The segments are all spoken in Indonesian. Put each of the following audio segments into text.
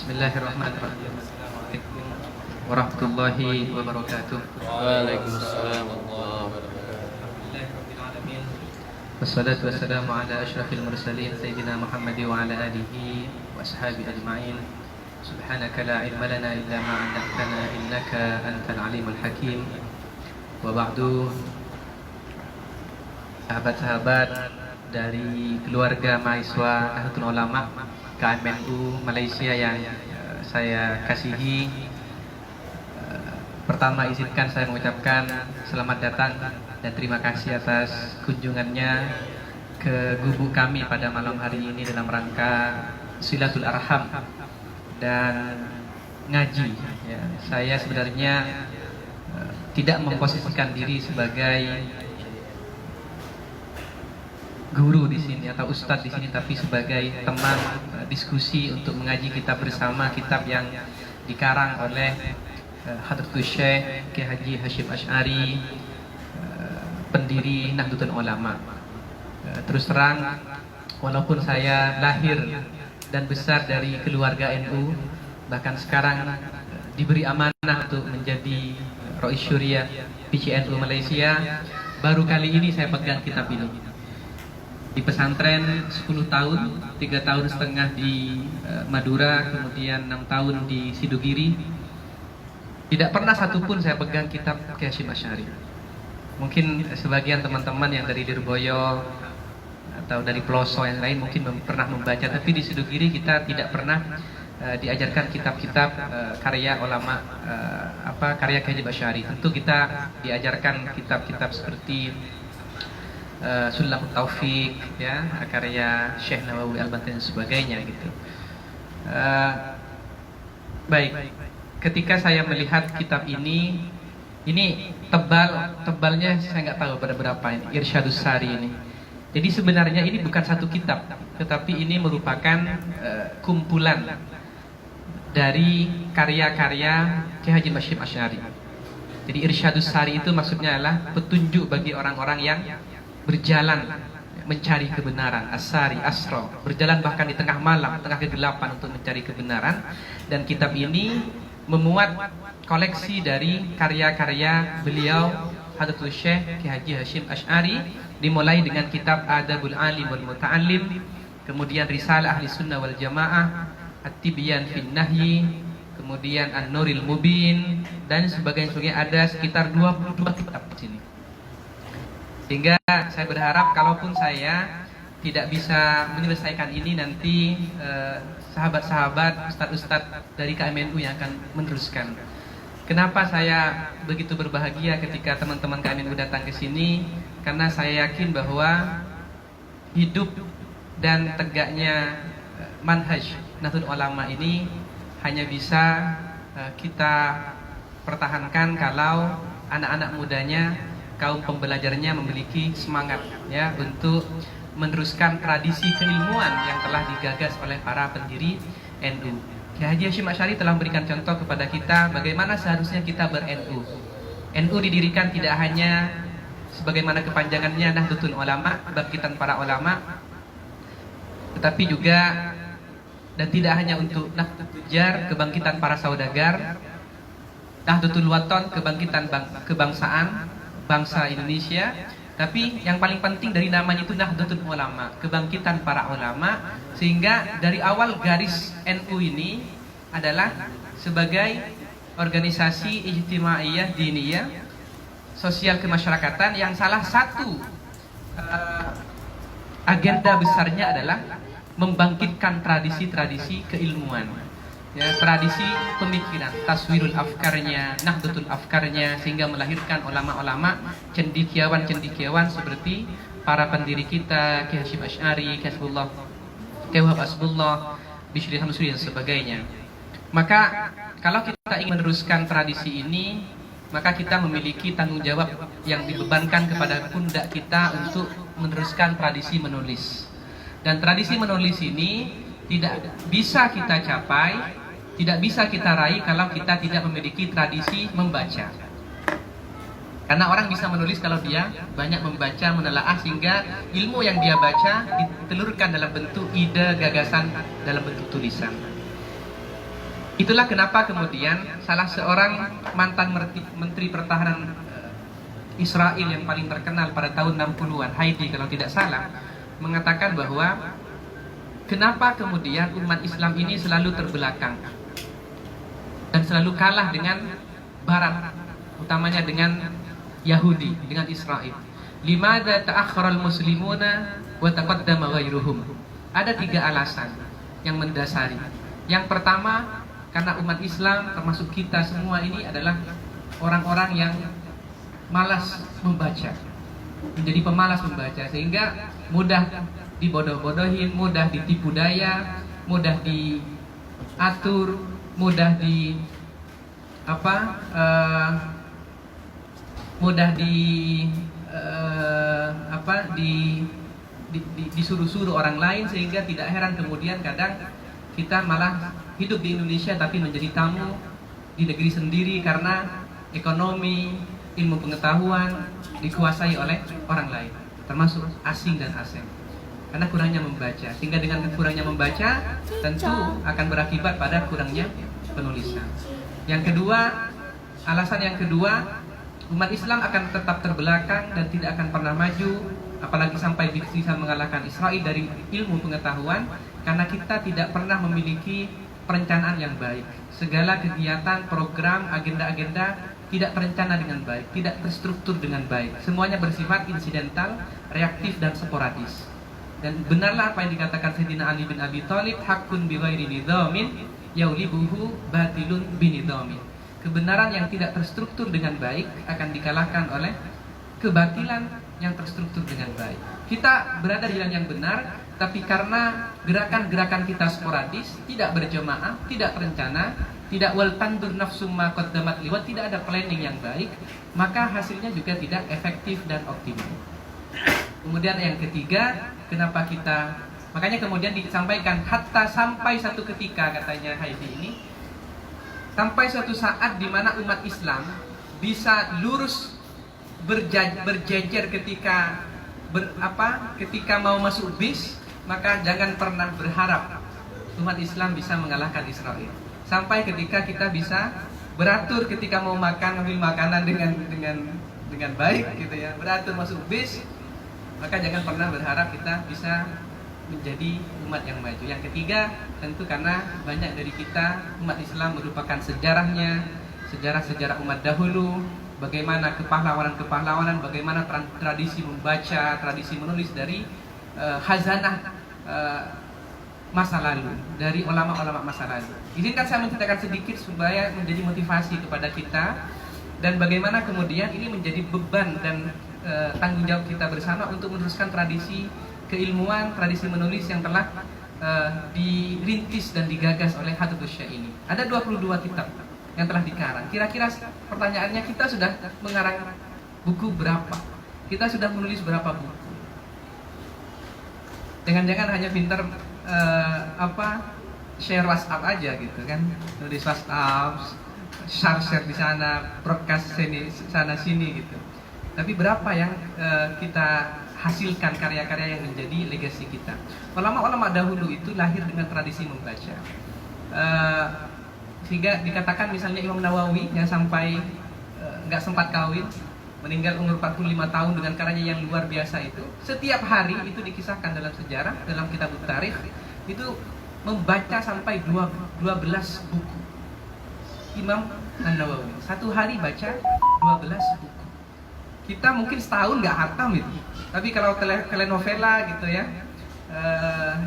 Bismillahirrahmanirrahim. Assalamualaikum warahmatullahi wabarakatuh. Waalaikumsalam warahmatullahi wabarakatuh. Alhamdulillahirrahmanirrahim. Wassalatu wassalamu ala ashrafil mursalin Sayyidina Muhammad wa ala alihi wa ashabi ajma'in. Subhanaka la ilma lana illa ma 'allamtana innaka antal alimul hakim. Wa ba'du, sahabat-sahabat dari keluarga mahasiswa Nahdlatul Ulama KMNU Malaysia yang saya kasihi, pertama izinkan saya mengucapkan selamat datang dan terima kasih atas kunjungannya ke gubuk kami pada malam hari ini dalam rangka Silatul Arham dan ngaji. Saya sebenarnya tidak memposisikan diri sebagai guru di sini atau ustadz di sini, tapi sebagai teman diskusi untuk mengaji kitab bersama, kitab yang dikarang oleh Hadratus Syekh Kiai Haji Hasyim Asy'ari, pendiri Nahdlatul Ulama. Terus terang, walaupun saya lahir dan besar dari keluarga NU, bahkan sekarang diberi amanah untuk menjadi Rais Syuriah PCNU Malaysia, baru kali ini saya pegang kitab ini. Di pesantren 10 tahun, 3 tahun setengah di Madura, kemudian 6 tahun di Sidogiri. Tidak pernah satupun saya pegang kitab Kiai Hasyim Asy'ari. Mungkin sebagian teman-teman yang dari Lirboyo atau dari pelosok yang lain mungkin pernah membaca, tapi di Sidogiri kita tidak pernah diajarkan kitab-kitab karya ulama, karya Kiai Hasyim Asy'ari. Tentu kita diajarkan kitab-kitab seperti Sulamut Taufik, ya, karya Syekh Nawawi Al-Banten dan sebagainya gitu. Baik, ketika saya melihat kitab ini tebalnya saya nggak tahu pada berapa ini, Irsyadus Sari ini. Jadi sebenarnya ini bukan satu kitab, tetapi ini merupakan kumpulan dari karya-karya Kiai Haji Hasyim Asy'ari. Jadi Irsyadus Sari itu maksudnya adalah petunjuk bagi orang-orang yang berjalan mencari kebenaran, asari, asro, berjalan bahkan di tengah malam, tengah kegelapan untuk mencari kebenaran. Dan kitab ini memuat koleksi dari karya-karya beliau Hadratus Syekh Kiai Haji Hasyim Asy'ari, dimulai dengan kitab Adabul Alim wal Muta'allim, kemudian Risalah Ahli Sunnah wal Jamaah, At-Tibyan fin Nahyi, kemudian An-Nuril Mubin, dan sebagainya. Ada sekitar 22 kitab di sini. Sehingga saya berharap kalaupun saya tidak bisa menyelesaikan ini, nanti sahabat-sahabat, ustadz-ustadz dari KMNU yang akan meneruskan. Kenapa saya begitu berbahagia ketika teman-teman KMNU datang ke sini? Karena saya yakin bahwa hidup dan tegaknya manhaj Nahdlatul Ulama ini hanya bisa kita pertahankan kalau anak-anak mudanya, kaum pembelajarnya memiliki semangat, ya, untuk meneruskan tradisi keilmuan yang telah digagas oleh para pendiri NU. Kiai Haji Hasyim Asy'ari telah memberikan contoh kepada kita bagaimana seharusnya kita ber-NU. NU didirikan tidak hanya sebagaimana kepanjangannya Nahdlatul Ulama, kebangkitan para ulama, tetapi juga dan tidak hanya untuk Nahdlatul Jar, kebangkitan para saudagar, Nahdlatul Wathon, kebangkitan kebangsaan bangsa Indonesia, tapi yang paling penting dari namanya itu Nahdlatul Ulama, kebangkitan para ulama. Sehingga dari awal garis NU ini adalah sebagai organisasi ijtimaiyah diniyah, sosial kemasyarakatan, yang salah satu agenda besarnya adalah membangkitkan tradisi-tradisi keilmuan, ya, tradisi pemikiran, taswirul afkarnya, nahdlatul afkarnya, sehingga melahirkan ulama-ulama cendikiawan-cendikiawan seperti para pendiri kita, Kiai Hasyim Asy'ari, Kiai Wahab Asbullah, Bishri Hamsuri dan sebagainya. Maka kalau kita ingin meneruskan tradisi ini, maka kita memiliki tanggung jawab yang dibebankan kepada pundak kita untuk meneruskan tradisi menulis. Dan tradisi menulis ini tidak bisa kita capai, tidak bisa kita raih kalau kita tidak memiliki tradisi membaca. Karena orang bisa menulis kalau dia banyak membaca, menelaah, sehingga ilmu yang dia baca ditelurkan dalam bentuk ide, gagasan, dalam bentuk tulisan. Itulah kenapa kemudian salah seorang mantan Menteri Pertahanan Israel yang paling terkenal pada tahun 60-an, Heidi kalau tidak salah, mengatakan bahwa kenapa kemudian umat Islam ini selalu terbelakang dan selalu kalah dengan Barat, utamanya dengan Yahudi, dengan Israel. Limada ta'akhkharal muslimuna wa taqaddama ghairuhum. Ada 3 alasan yang mendasari. Yang pertama, karena umat Islam termasuk kita semua ini adalah orang-orang yang malas membaca, menjadi pemalas membaca, sehingga mudah dibodoh-bodohin, mudah ditipu daya, mudah diatur, mudah disuruh-suruh orang lain, sehingga tidak heran kemudian kadang kita malah hidup di Indonesia tapi menjadi tamu di negeri sendiri karena ekonomi, ilmu pengetahuan dikuasai oleh orang lain, termasuk asing dan asing, karena kurangnya membaca. Sehingga dengan kurangnya membaca tentu akan berakibat pada kurangnya penulisan. Yang kedua, alasan yang kedua, umat Islam akan tetap terbelakang dan tidak akan pernah maju, apalagi sampai bisa mengalahkan Israel dari ilmu pengetahuan, karena kita tidak pernah memiliki perencanaan yang baik. Segala kegiatan, program, agenda-agenda tidak terencana dengan baik, tidak terstruktur dengan baik. Semuanya bersifat insidental, reaktif, dan sporadis. Dan benarlah apa yang dikatakan Sayyidina Ali bin Abi Thalib, hakun bi ghairi nidhamin yaulibuhu batilun binidhamin. Kebenaran yang tidak terstruktur dengan baik akan dikalahkan oleh kebatilan yang terstruktur dengan baik. Kita berada di jalan yang benar, tapi karena gerakan-gerakan kita sporadis, tidak berjamaah, tidak terencana, tidak wal tandur nafsum ma qaddamat liwat, tidak ada planning yang baik, maka hasilnya juga tidak efektif dan optimal. Kemudian yang ketiga, kenapa kita, makanya kemudian disampaikan hatta sampai satu ketika, katanya Heidi ini, sampai suatu saat di mana umat Islam bisa lurus berjejer ketika ketika mau masuk bis, maka jangan pernah berharap umat Islam bisa mengalahkan Israel. Sampai ketika kita bisa beratur ketika mau makan, ambil makanan dengan baik gitu ya, beratur masuk bis, maka jangan pernah berharap kita bisa menjadi umat yang maju. Yang ketiga, tentu karena banyak dari kita umat Islam merupakan sejarah-sejarah umat dahulu, bagaimana kepahlawanan, bagaimana tradisi membaca, tradisi menulis dari khazanah masa lalu, dari ulama-ulama masa lalu. Izinkan saya menceritakan sedikit supaya menjadi motivasi kepada kita, dan bagaimana kemudian ini menjadi beban dan tanggung jawab kita bersama untuk meneruskan tradisi keilmuan, tradisi menulis yang telah dirintis dan digagas oleh Hadratus Syekh ini. Ada 22 kitab yang telah dikarang. Kira-kira pertanyaannya, kita sudah mengarang buku berapa? Kita sudah menulis berapa buku? Jangan-jangan hanya pinter share WhatsApp aja gitu kan, nulis WhatsApp, share di sana, broadcast sini sana sini gitu. Tapi berapa yang kita hasilkan karya-karya yang menjadi legasi kita? Ulama-ulama dahulu itu lahir dengan tradisi membaca, sehingga dikatakan misalnya Imam Nawawi yang sampai nggak sempat kawin, meninggal umur 45 tahun dengan karyanya yang luar biasa itu, setiap hari itu dikisahkan dalam sejarah, dalam kitab tarikh, itu membaca sampai 12 buku. Imam Nawawi satu hari baca 12 buku. Kita mungkin setahun nggak hatam itu, tapi kalau telenovela gitu ya,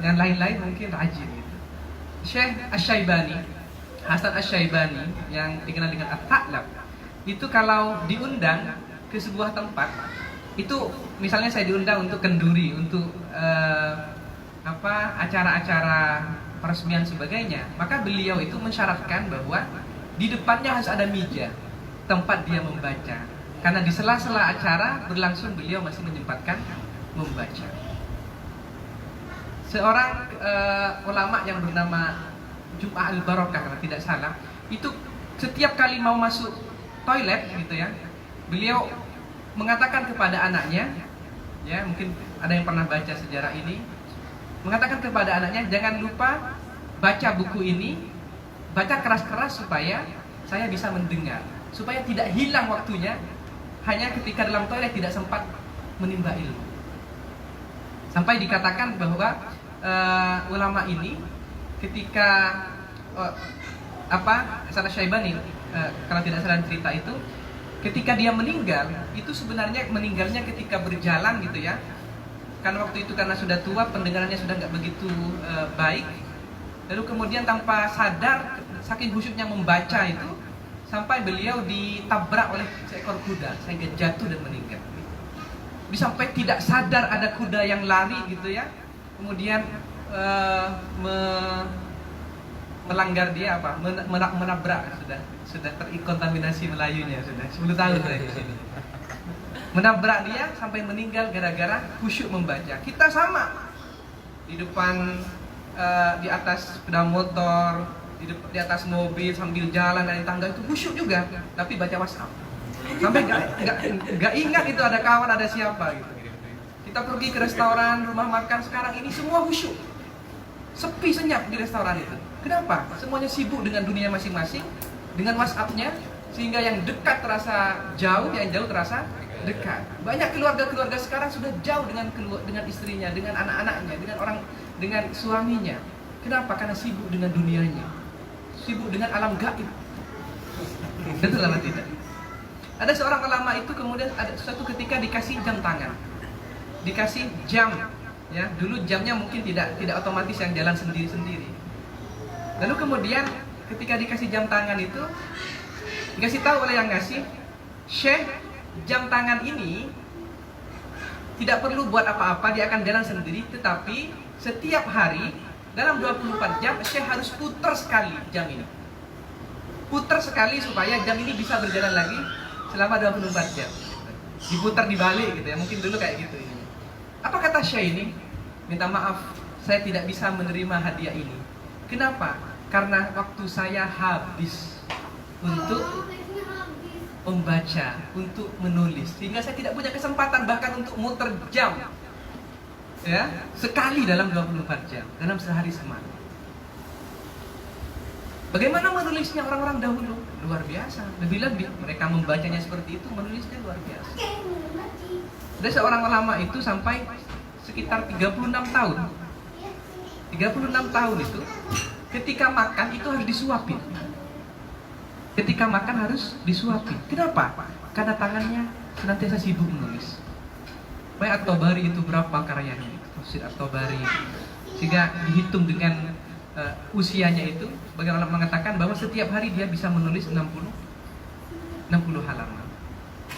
dan lain-lain mungkin rajin gitu. Syekh Asy-Syaibani, Hasan Asy-Syaibani yang dikenal dengan At-Ta'lab, itu kalau diundang ke sebuah tempat, itu misalnya saya diundang untuk kenduri, untuk acara-acara peresmian sebagainya, maka beliau itu mensyaratkan bahwa di depannya harus ada meja tempat dia membaca, karena di sela-sela acara berlangsung beliau masih menyempatkan membaca. Seorang ulama yang bernama Jum'ah al-Barakah kalau tidak salah, itu setiap kali mau masuk toilet gitu ya, beliau mengatakan kepada anaknya, ya mungkin ada yang pernah baca sejarah ini, mengatakan kepada anaknya, jangan lupa baca buku ini baca keras-keras supaya saya bisa mendengar, supaya tidak hilang waktunya hanya ketika dalam toilet tidak sempat menimba ilmu. Sampai dikatakan bahwa ulama ini ketika Hasan Asy-Syaibani kalau tidak salah cerita itu, ketika dia meninggal itu sebenarnya meninggalnya ketika berjalan gitu ya. Kan waktu itu karena sudah tua, pendengarannya sudah nggak begitu baik. Lalu kemudian tanpa sadar, saking khusyuknya membaca itu, sampai beliau ditabrak oleh seekor kuda sehingga jatuh dan meninggal. Sampai tidak sadar ada kuda yang lari gitu ya. Kemudian melanggar dia menabrak, sudah terkontaminasi Melayunya, sudah 10 tahun saya di sini. Menabrak dia sampai meninggal gara-gara khusyuk membaca. Kita sama di depan, di atas sepeda motor, di atas mobil sambil jalan dari tangga itu khusyuk juga, tapi baca WhatsApp. Sampai nggak ingat itu ada kawan, ada siapa gitu. Kita pergi ke restoran, rumah makan sekarang ini semua khusyuk, sepi senyap di restoran itu. Kenapa? Semuanya sibuk dengan dunia masing-masing, dengan WhatsApp-nya, sehingga yang dekat terasa jauh, yang jauh terasa dekat. Banyak keluarga-keluarga sekarang sudah jauh dengan istrinya, dengan anak-anaknya, dengan suaminya. Kenapa? Karena sibuk dengan dunianya, sibuk dengan alam gaib. Betul atau tidak? Ada seorang ulama itu kemudian ada suatu ketika dikasih jam tangan, dikasih jam, ya dulu jamnya mungkin tidak otomatis yang jalan sendiri-sendiri. Lalu kemudian ketika dikasih jam tangan itu dikasih tahu oleh yang ngasih, Syekh, jam tangan ini tidak perlu buat apa-apa, dia akan jalan sendiri, tetapi setiap hari dalam 24 jam Syekh harus putar sekali jam ini. Putar sekali supaya jam ini bisa berjalan lagi selama 24 jam. Diputar dibalik gitu ya, mungkin dulu kayak gitu ini. Apa kata Syekh ini? Minta maaf, saya tidak bisa menerima hadiah ini. Kenapa? Karena waktu saya habis untuk membaca, untuk menulis, sehingga saya tidak punya kesempatan bahkan untuk muter jam, ya, sekali dalam 24 jam, dalam sehari semalam. Bagaimana menulisnya orang-orang dahulu? Luar biasa. Lebih-lebih mereka membacanya seperti itu, menulisnya luar biasa. Ada seorang ulama itu sampai sekitar 36 tahun. 36 tahun itu ketika makan itu harus disuapin. Ketika makan harus disuapin. Kenapa? Karena tangannya senantiasa sibuk menulis. Baik At-Tabari itu berapa karyanya? Tafsir At-Tabari. Sehingga dihitung dengan usianya itu, bagaimana mengatakan bahwa setiap hari dia bisa menulis 60 halaman.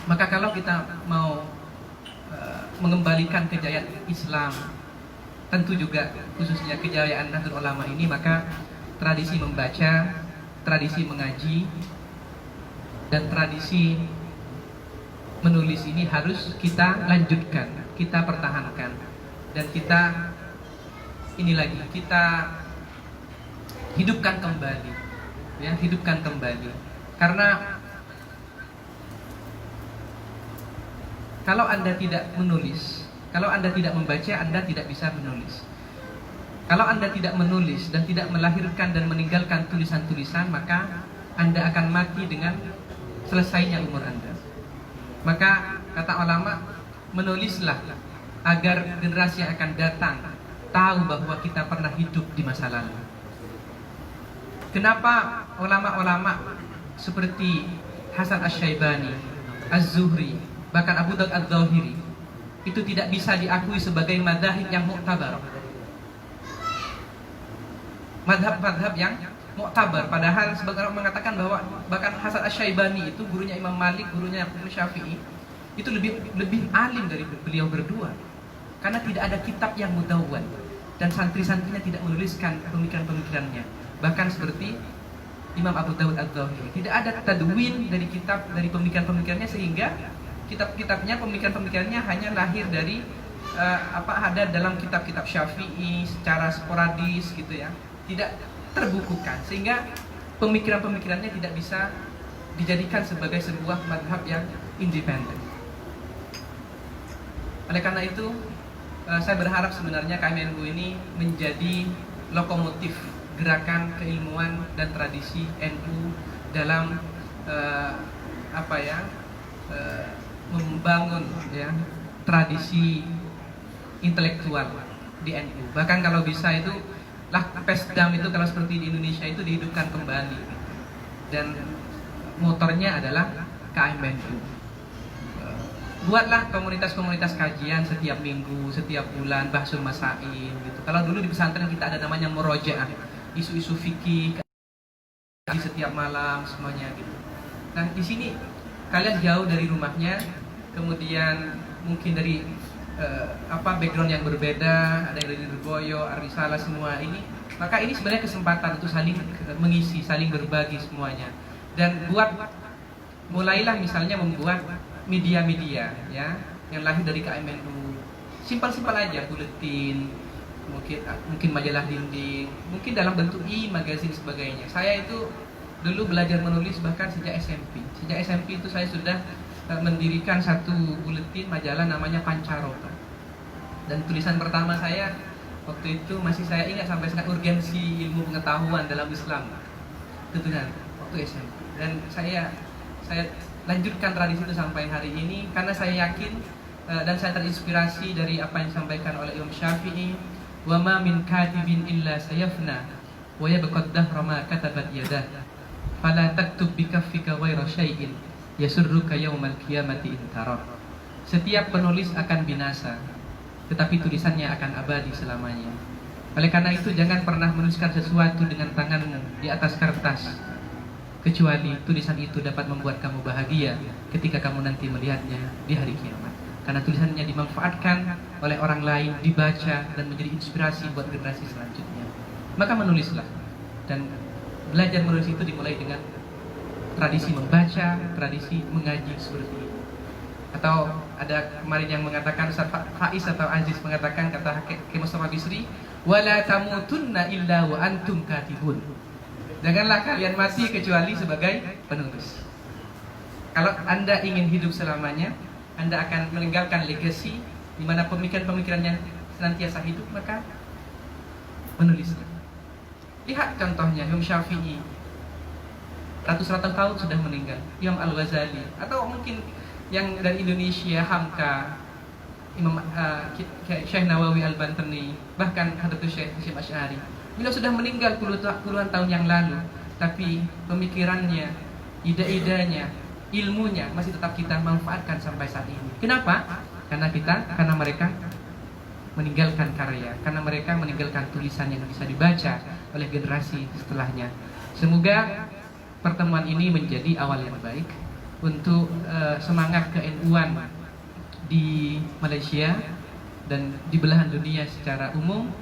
Maka kalau kita mau mengembalikan kejayaan Islam, tentu juga khususnya kejayaan Nahdlatul Ulama ini, maka tradisi membaca, tradisi mengaji, dan tradisi menulis ini harus kita lanjutkan, kita pertahankan, dan kita hidupkan kembali, ya, hidupkan kembali. Karena kalau Anda tidak menulis, kalau Anda tidak membaca, Anda tidak bisa menulis. Kalau Anda tidak menulis dan tidak melahirkan dan meninggalkan tulisan-tulisan, maka Anda akan mati dengan selesainya umur Anda. Maka kata ulama, menulislah agar generasi yang akan datang tahu bahwa kita pernah hidup di masa lalu. Kenapa ulama-ulama seperti Hasan Asy-Syaibani, Az-Zuhri, bahkan Abu Daud Adz-Dzahiri itu tidak bisa diakui sebagai madzhab yang muktabar, madhab-madhab yang muktabar? Padahal sebagian orang mengatakan bahwa bahkan Hasan Asy-Syaibani itu gurunya Imam Malik, gurunya Imam Syafi'i, itu lebih alim dari beliau berdua, karena tidak ada kitab yang mudawwan dan santri-santrinya tidak menuliskan pemikiran-pemikirannya. Bahkan seperti Imam Abu Daud Adz-Dzahiri, tidak ada tadwin dari kitab, dari pemikiran-pemikirannya, sehingga kitab-kitabnya, pemikiran-pemikirannya hanya lahir dari ada dalam kitab-kitab Syafi'i secara sporadis gitu ya, tidak terbukukan, sehingga pemikiran-pemikirannya tidak bisa dijadikan sebagai sebuah madhab yang independen. Oleh karena itu, saya berharap sebenarnya KMNU ini menjadi lokomotif gerakan keilmuan dan tradisi NU dalam membangun ya tradisi intelektual di NU. Bahkan kalau bisa itu lah Pesdam itu kalau seperti di Indonesia itu dihidupkan kembali, dan motornya adalah KMNU. Buatlah komunitas-komunitas kajian setiap minggu, setiap bulan, bahsul masail gitu. Kalau dulu di pesantren kita ada namanya murojaah, isu-isu fikih di setiap malam semuanya gitu. Nah di sini kalian jauh dari rumahnya, kemudian mungkin dari background yang berbeda, ada yang dari Lirboyo, Ar-Risalah, semua ini, maka ini sebenarnya kesempatan untuk saling mengisi, saling berbagi semuanya. Dan mulailah misalnya membuat media-media ya yang lahir dari KMNU, simpel-simpel aja, buletin, mungkin majalah dinding, mungkin dalam bentuk magazine sebagainya. Saya itu dulu belajar menulis bahkan sejak SMP. Sejak SMP itu saya sudah mendirikan satu buletin majalah namanya Pancaroba. Dan tulisan pertama saya waktu itu masih saya ingat sampai sekarang, urgensi ilmu pengetahuan dalam Islam. Itu kan waktu SMP. Dan saya lanjutkan tradisi itu sampai hari ini karena saya yakin dan saya terinspirasi dari apa yang disampaikan oleh Imam Syafi'i, wa ma min katibin illa sayafna wa yabqa ad-dahra ma katabat yadah fala taktub bi kaffika ghayra syai'in yasurruka yaumal qiyamati in tara. Setiap penulis akan binasa, tetapi tulisannya akan abadi selamanya. Oleh karena itu jangan pernah menuliskan sesuatu dengan tanganmu di atas kertas, kecuali tulisan itu dapat membuat kamu bahagia ketika kamu nanti melihatnya di hari kiamat. Karena tulisannya dimanfaatkan oleh orang lain, dibaca dan menjadi inspirasi buat generasi selanjutnya. Maka menulislah, dan belajar menulis itu dimulai dengan tradisi membaca, tradisi mengaji seperti ini. Atau ada kemarin yang mengatakan, Ustaz Faiz atau Aziz mengatakan, kata Ki Mustafa Bisri, wala tamutunna illa wa antum katibun. Janganlah kalian mati kecuali sebagai penulis. Kalau Anda ingin hidup selamanya, Anda akan meninggalkan legacy di mana pemikiran-pemikirannya senantiasa hidup, maka menulislah. Lihat contohnya Imam Syafi'i, ratus-ratus tahun sudah meninggal. Imam Al-Ghazali, atau mungkin yang dari Indonesia, Hamka, Imam Syekh Nawawi Al-Bantani, bahkan Hadratus Syekh Hasyim Asy'ari. Beliau sudah meninggal puluhan tahun yang lalu, tapi pemikirannya, ide-idenya, ilmunya masih tetap kita manfaatkan sampai saat ini. Kenapa? Karena mereka meninggalkan karya, karena mereka meninggalkan tulisan yang bisa dibaca oleh generasi setelahnya. Semoga pertemuan ini menjadi awal yang baik untuk semangat ke-NU-an di Malaysia dan di belahan dunia secara umum,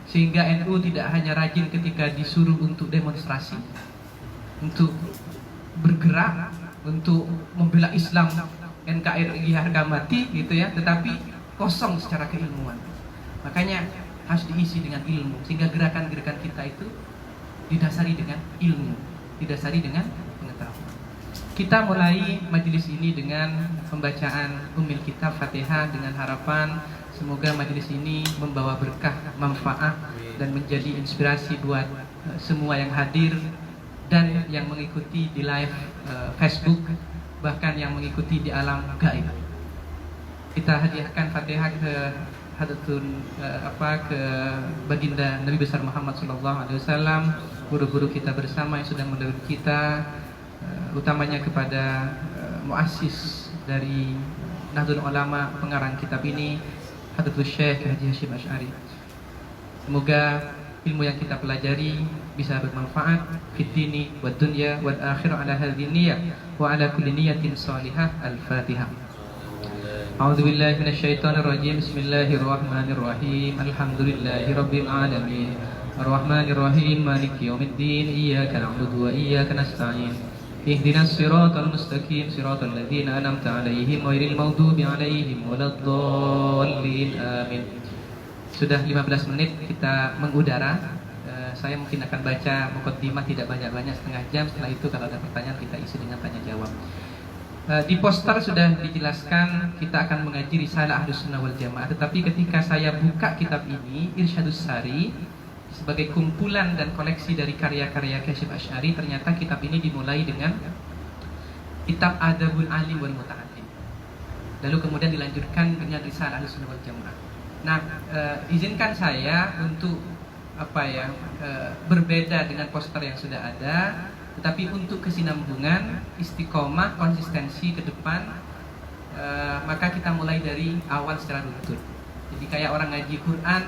sehingga NU tidak hanya rajin ketika disuruh untuk demonstrasi, untuk bergerak, untuk membela Islam, NKRI harga mati gitu ya, tetapi kosong secara keilmuan. Makanya harus diisi dengan ilmu, sehingga gerakan-gerakan kita itu didasari dengan ilmu, didasari dengan pengetahuan. Kita mulai majelis ini dengan pembacaan Ummul Kitab Fatihah dengan harapan semoga majelis ini membawa berkah, manfaat, dan menjadi inspirasi buat semua yang hadir dan yang mengikuti di live Facebook, bahkan yang mengikuti di alam gaib. Kita hadiahkan Fatihah ke ke baginda Nabi besar Muhammad SAW, guru-guru kita bersama yang sudah mendahului kita, utamanya kepada muassis dari Nahdlatul Ulama, pengarang kitab ini, Hadratus Syekh Haji Hasyim Asy'ari. Semoga ilmu yang kita pelajari bisa bermanfaat fid dini wad dunya wal akhirah ala hadhihi niyyah wa ala kulli niyyatin shalihah. Al-Fatihah. A'udzu billahi minasyaitonir rajim. Bismillahirrahmanirrahim. Alhamdulillahi rabbil alamin. Arrahmanir rahim. Maliki yaumiddin. Iyyaka na'budu wa iyyaka nasta'in. Ihdinas siratal mustaqim. Siratal ladzina an'amta 'alaihim ghairil maghdubi 'alaihim waladdallin. Amin. Sudah 15 menit kita mengudara. Saya mungkin akan baca muqaddimah tidak banyak-banyak, setengah jam. Setelah itu kalau ada pertanyaan kita isi dengan tanya jawab. Di poster sudah dijelaskan kita akan mengaji risalah Ahlus Sunnah wal Jamaah. Tetapi ketika saya buka kitab ini, Irsyadus Sari, sebagai kumpulan dan koleksi dari karya-karya Kasyif Asy'ari. Ternyata kitab ini dimulai dengan kitab Adabul Alim wal Muta'allim, lalu kemudian dilanjutkan dengan Risalah Ahlussunnah wal Jamaah. Nah, izinkan saya untuk berbeda dengan poster yang sudah ada, tetapi untuk kesinambungan, istiqomah, konsistensi ke depan, maka kita mulai dari awal secara runtut. Jadi kayak orang ngaji Quran,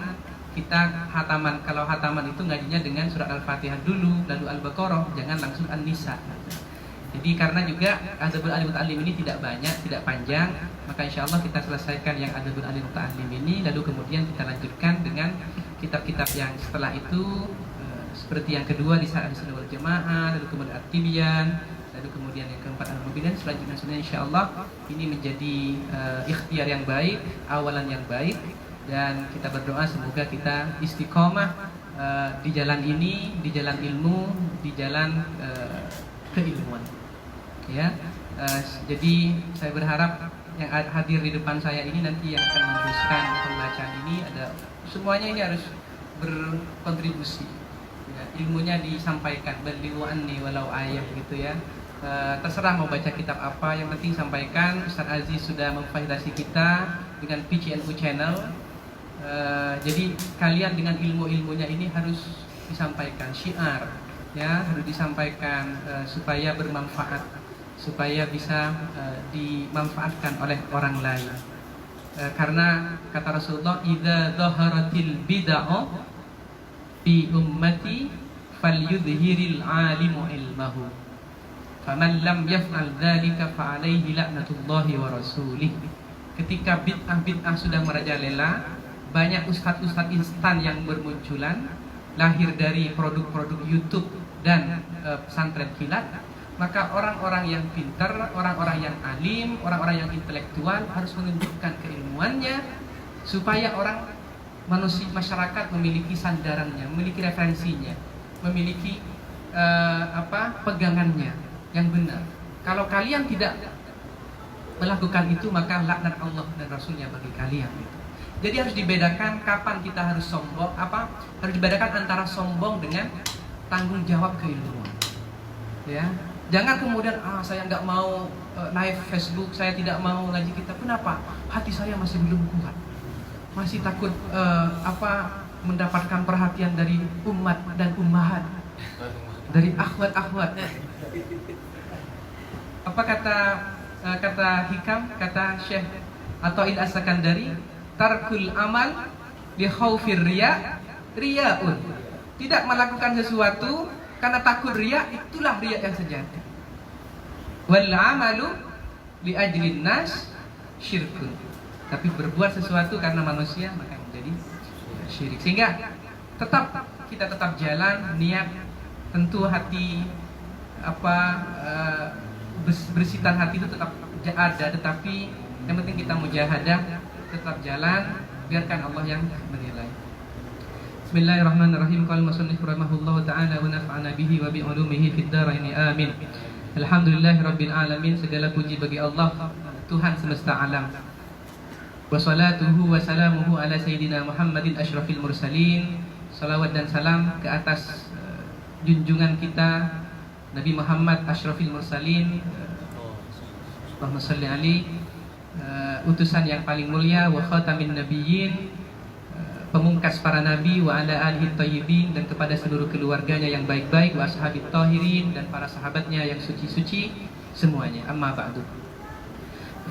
kita hataman, kalau hataman itu ngajinya dengan surat Al-Fatihah dulu, lalu Al-Baqarah, jangan langsung An-Nisa. Jadi karena juga Adabul Alim Muta'allim ini tidak banyak, tidak panjang, maka insya Allah kita selesaikan yang Adabul Alim Muta'allim ini, lalu kemudian kita lanjutkan dengan kitab-kitab yang setelah itu, seperti yang kedua Risalah Ahlussunnah wal Jamaah, lalu kemudian At-Tibyan, lalu kemudian yang keempat Al-Mubinan. Selanjutnya insya Allah ini menjadi ikhtiar yang baik, awalan yang baik, dan kita berdoa semoga kita istiqomah di jalan ini, di jalan ilmu, di jalan keilmuan. Ya, jadi saya berharap yang hadir di depan saya ini nanti yang akan meneruskan pembacaan ini ada semuanya ini harus berkontribusi. Ya, ilmunya disampaikan, balighu anni walau ayat gitu ya. Terserah mau baca kitab apa, yang penting sampaikan. Ustaz Aziz sudah memfasilitasi kita dengan PCNU channel. Jadi kalian dengan ilmu-ilmunya ini harus disampaikan, syiar ya, harus disampaikan supaya bermanfaat, supaya bisa dimanfaatkan oleh orang lain. Karena kata Rasulullah, idza dhaharatil bid'ah fi ummati falyudhhiril alimu ilmahu faman lam yaf'al dzalika fa alaihi la'natullahi wa rasulih. Ketika bid'ah sudah merajalela, banyak ustadz-ustadz instan yang bermunculan, lahir dari produk-produk YouTube dan pesantren kilat, maka orang-orang yang pintar, orang-orang yang alim, orang-orang yang intelektual harus menunjukkan keilmuannya supaya orang masyarakat memiliki sandarannya, memiliki referensinya, memiliki pegangannya yang benar. Kalau kalian tidak melakukan itu, maka laknat Allah dan Rasulnya bagi kalian. Jadi harus dibedakan kapan kita harus sombong, harus dibedakan antara sombong dengan tanggung jawab keilmuan. Ya, jangan kemudian saya nggak mau live Facebook, saya tidak mau ngaji kitab. Kenapa? Hati saya masih belum kuat, masih takut mendapatkan perhatian dari umat dan ummahat, dari akhwat-akhwat. Apa kata hikam, kata Syekh Atha'il As-Sakandari, tarkul amal li khaufir riya'un. Tidak melakukan sesuatu karena takut riya, itulah riya yang sejati. Wal amalu li ajlin nas syirkun. Tapi berbuat sesuatu karena manusia maka menjadi syirik. Sehingga kita tetap jalan, niat, tentu hati bersitan hati itu tetap ada, tetapi yang penting kita mujahadah, tetap jalan, biarkan Allah yang menilai. Bismillahirrahmanirrahim. Qala musannif rahimahullahu taala wa nafa'ana bihi wa bi ulumihi fid dharain amin. Alhamdulillahirabbil alamin. Segala puji bagi Allah, Tuhan semesta alam. Wa salatuhu wa salamuhu ala sayyidina Muhammadin asyrafil mursalin. Salawat dan salam ke atas junjungan kita Nabi Muhammad asyrafil mursalin. Allahumma shalli alaihi, utusan yang paling mulia, wa khatamin nabiyyin, pemungkas para nabi, wa ala alihi thayyibin, dan kepada seluruh keluarganya yang baik-baik, wa ashabit tahirin, dan para sahabatnya yang suci-suci semuanya. Amma ba'du.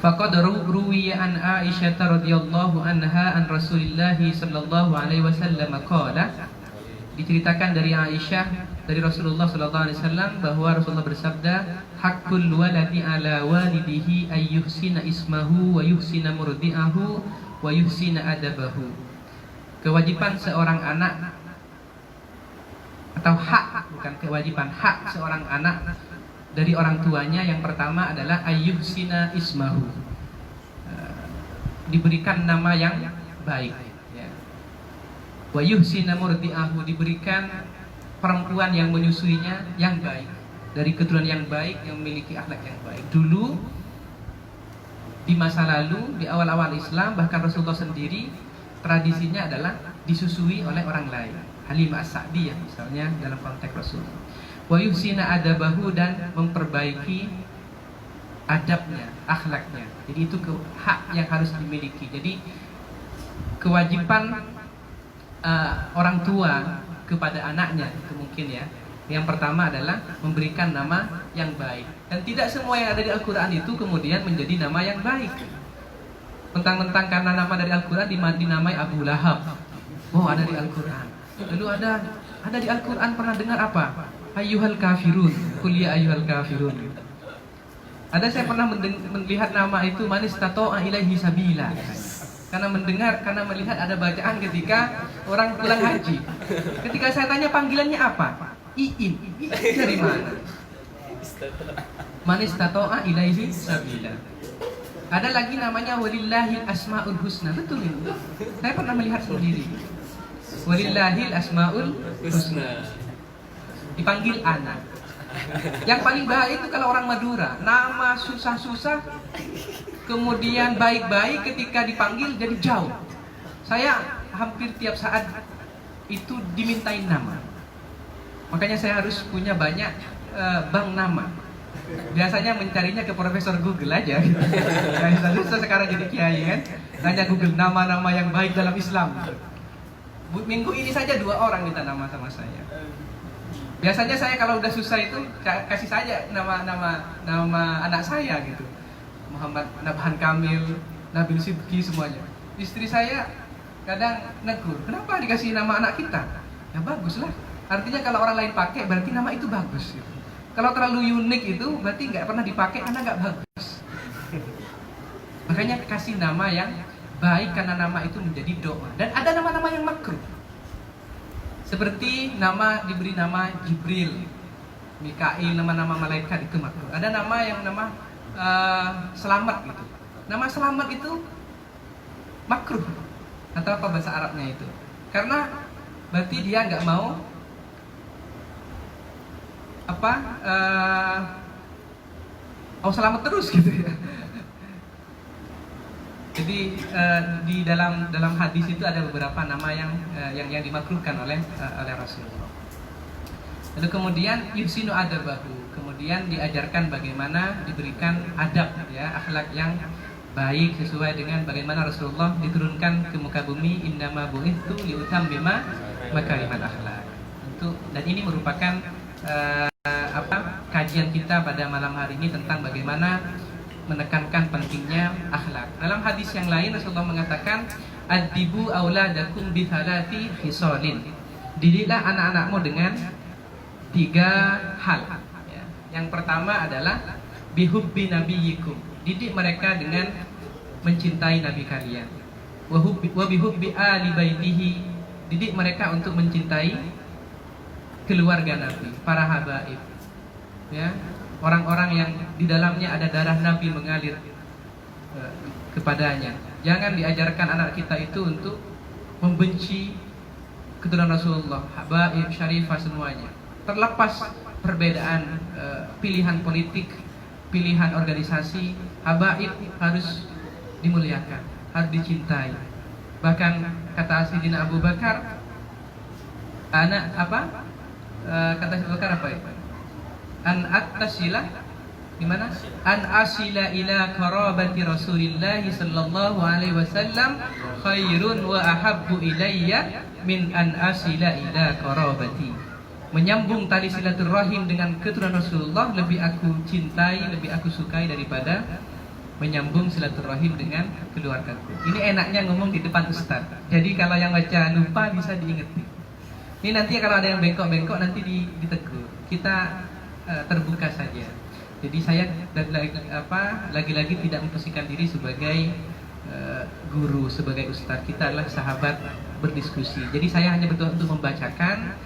Faqad ruwiya an Aisyah radhiyallahu anha an Rasulillah sallallahu alaihi wasallam qala, diceritakan dari Aisyah dari Rasulullah sallallahu alaihi wasallam bahwa Rasulullah bersabda, haqqul waladi ala walidihi ay yuhsina ismahu wa yuhsina murdi'ahu wa yuhsina adabahu. Kewajiban seorang anak, atau hak, bukan kewajiban, hak seorang anak dari orang tuanya yang pertama adalah ayyuhsina ismahu, diberikan nama yang baik, ya. Wa yuhsina murdi'ahu, diberikan perempuan yang menyusuinya yang baik, dari keturunan yang baik, yang memiliki akhlak yang baik. Dulu di masa lalu, di awal-awal Islam, bahkan Rasulullah sendiri tradisinya adalah disusui oleh orang lain. Halimah As-Sa'diyah misalnya dalam konteks Rasul. Wa yuhsina adabahu, dan memperbaiki adabnya, akhlaknya. Jadi itu hak yang harus dimiliki. Jadi kewajiban orang tua kepada anaknya itu mungkin ya. Yang pertama adalah memberikan nama yang baik. Dan tidak semua yang ada di Al-Quran itu kemudian menjadi nama yang baik. Mentang-mentang karena nama dari Al-Quran dinamai Abu Lahab. Oh, ada di Al-Quran. Lalu ada di Al-Quran pernah dengar apa? Ayyuhal kafirun, qul ya ayyuhal kafirun. Ada saya pernah melihat nama itu manistato'a ilaihi sabila. Karena melihat ada bacaan ketika orang pulang haji. Ketika saya tanya panggilannya apa? Iin. Dari mana? Manistato'a ilaihi sabila. Ada lagi namanya walillahil asmaul husna. Betul ini. Saya pernah melihat sendiri. Walillahil asmaul husna. Dipanggil anak. Yang paling bahaya itu kalau orang Madura, nama susah-susah, kemudian baik-baik, ketika dipanggil jadi jauh. Saya hampir tiap saat itu dimintain nama. Makanya saya harus punya banyak bank nama. Biasanya mencarinya ke Profesor Google aja. Saya sekarang jadi kiai kan, tanya Google nama-nama yang baik dalam Islam. Minggu ini saja 2 orang minta nama sama saya. Biasanya saya kalau udah susah itu kasih saja nama anak saya gitu. Muhammad Nabhan Kamil, Nabil Sidki, semuanya. Istri saya kadang negur, kenapa dikasih nama anak kita? Ya bagus lah. Artinya kalau orang lain pakai berarti nama itu bagus gitu. Kalau terlalu unik itu berarti nggak pernah dipakai karena nggak bagus. Makanya kasih nama yang baik karena nama itu menjadi doa. Dan ada nama-nama yang makruh. Seperti diberi nama Jibril, Mikail, nama-nama malaikat itu makruh. Ada nama yang selamat gitu. Nama selamat itu makruh. Atau apa bahasa Arabnya itu? Karena berarti dia nggak mau selamat terus gitu ya. Jadi di dalam hadis itu ada beberapa nama yang dimakruhkan oleh Rasulullah. Lalu kemudian yusinu adabahu, kemudian diajarkan bagaimana diberikan adab ya, akhlak yang baik sesuai dengan bagaimana Rasulullah diturunkan ke muka bumi, innama bu'itsu liutammima makarimal akhlak. Dan ini merupakan kajian kita pada malam hari ini tentang bagaimana menekankan pentingnya akhlak. Dalam hadis yang lain Rasulullah mengatakan, "Adibu auladakum bi thalathi khisalin." Didiklah anak-anakmu dengan 3 hal. Ya. Yang pertama adalah bihubbi nabiyyikum. Didik mereka dengan mencintai nabi kalian. Wa bihubbi ali baitihi. Didik mereka untuk mencintai keluarga nabi, para habaib. Ya. Orang-orang yang di dalamnya ada darah Nabi mengalir kepadanya. Jangan diajarkan anak kita itu untuk membenci keturunan Rasulullah, habaib, syarifah semuanya. Terlepas perbedaan pilihan politik, pilihan organisasi, habaib harus dimuliakan, harus dicintai. Bahkan kata Sayyidina Abu Bakar, kata Abu Bakar apa itu? An attasila gimana? An asila ila qarabati Rasulillah sallallahu alaihi wasallam khairun wa ahabbu ilayya min an asila ila qarabati. Menyambung tali silaturahim dengan keturunan Rasulullah lebih aku cintai, lebih aku sukai daripada menyambung silaturahim dengan keluargaku. Ini enaknya ngomong di depan ustaz. Jadi kalau yang baca lupa bisa diingeti. Ini nanti kalau ada yang bengkok-bengkok nanti ditegur. Kita terbuka saja. Jadi saya lagi-lagi tidak memposisikan diri sebagai guru, sebagai ustaz. Kita adalah sahabat berdiskusi. Jadi saya hanya betul untuk membacakan.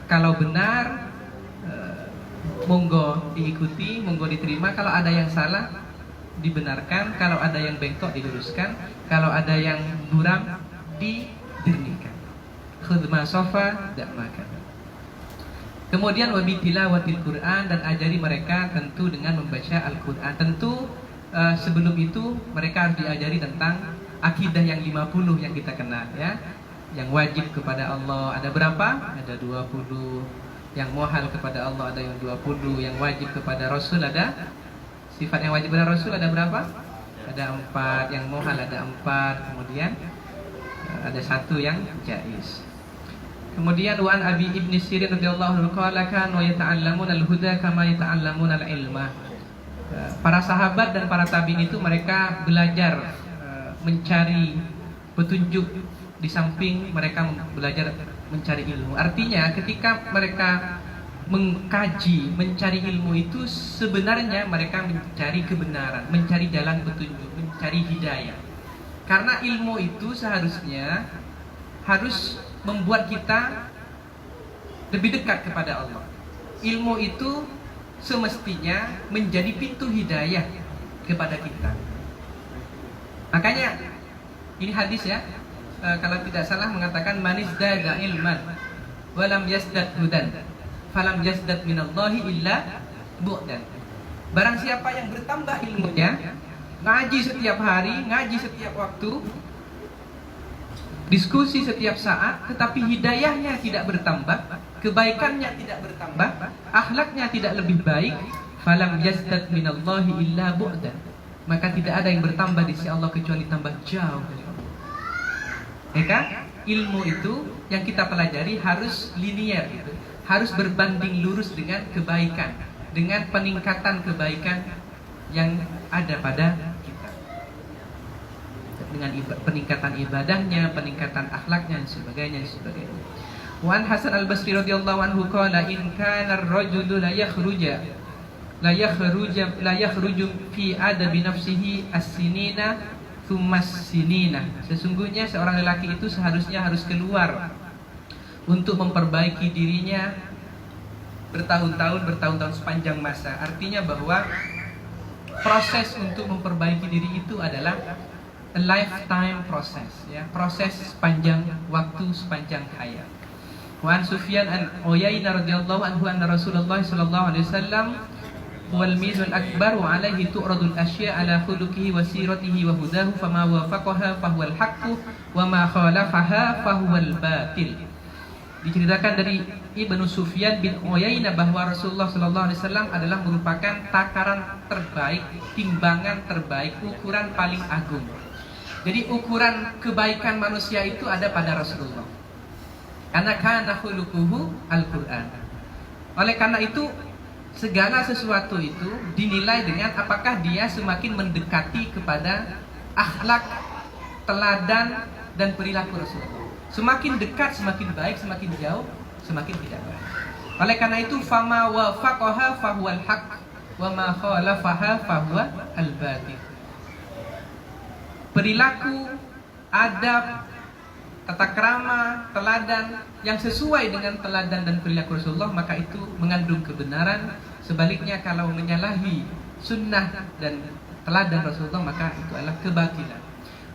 Kalau benar, monggo diikuti, monggo diterima. Kalau ada yang salah, dibenarkan. Kalau ada yang bengkok, diluruskan. Kalau ada yang buram, dijernihkan. Khudma sofa, tidak makan. Kemudian wabitilawatil Quran, dan ajari mereka tentu dengan membaca Al-Quran. Tentu sebelum itu mereka harus diajari tentang akidah yang 50 yang kita kenal ya. yang wajib kepada Allah ada berapa? Ada 20. Yang muhal kepada Allah ada yang 20. Yang wajib kepada Rasul ada, sifat yang wajib kepada Rasul ada berapa? Ada 4. Yang muhal ada 4. Kemudian ada 1 yang jaiz. Kemudian wa an Abi Ibn Sirin radhiyallahu anhu qala kanu yata'allamuna al-huda kama yata'allamuna al-ilma. Para sahabat dan para tabi'in itu mereka belajar mencari petunjuk di samping mereka belajar mencari ilmu. Artinya ketika mereka mengkaji, mencari ilmu itu sebenarnya mereka mencari kebenaran, mencari jalan petunjuk, mencari hidayah. Karena ilmu itu seharusnya harus membuat kita lebih dekat kepada Allah. Ilmu itu semestinya menjadi pintu hidayah kepada kita. Makanya ini hadis ya, kalau tidak salah mengatakan manis daga ilman walam yasdad hudan falam yasdad minallahi illa bu'dan. Barang siapa yang bertambah ilmunya, ngaji setiap hari, ngaji setiap waktu, diskusi setiap saat, tetapi hidayahnya tidak bertambah, kebaikannya tidak bertambah, akhlaknya tidak lebih baik, falam yazdad minallahi illa bu'dan, maka tidak ada yang bertambah di sisi Allah kecuali tambah jauh dari Allah. Ya kan? Ilmu itu yang kita pelajari harus linear gitu, harus berbanding lurus dengan kebaikan, dengan peningkatan kebaikan yang ada pada kita, dengan peningkatan ibadahnya, peningkatan akhlaknya dan sebagainya dan sebagainya. Wa an Hasan al-Basri radhiyallahu anhu qala in kana ar-rajulu la yakhruju fi adabi nafsihi as-sinina thumma as-sinina. Sesungguhnya seorang lelaki itu seharusnya harus keluar untuk memperbaiki dirinya bertahun-tahun sepanjang masa. Artinya bahwa proses untuk memperbaiki diri itu adalah a lifetime process, ya, proses sepanjang waktu, sepanjang hayat. Wa an Sufyan an Uyainah radhiyallahu anhu anna Rasulullah sallallahu alaihi wasallam wal mizan akbar wa alaihi tu'radul asya' ala khuluqihi wa siratihi wa hudahu fama wafaqaha fahuwal haqqu wa ma khalafaha fahuwal batil. Diceritakan dari Ibnu Sufyan bin Uyainah bahwa Rasulullah sallallahu alaihi wasallam adalah merupakan takaran terbaik, timbangan terbaik, ukuran paling agung. Jadi ukuran kebaikan manusia itu ada pada Rasulullah. Karena kana khuluquhu Al-Qur'an. Oleh karena itu segala sesuatu itu dinilai dengan apakah dia semakin mendekati kepada akhlak, teladan dan perilaku Rasulullah. Semakin dekat semakin baik, semakin jauh semakin tidak baik. Oleh karena itu fama wafaqaha fahuwal haqq wa ma khalafaha fahuwa al-batil. Perilaku, adab, tata krama, teladan yang sesuai dengan teladan dan perilaku Rasulullah, maka itu mengandung kebenaran. Sebaliknya kalau menyalahi sunnah dan teladan Rasulullah, maka itu adalah kebatilan.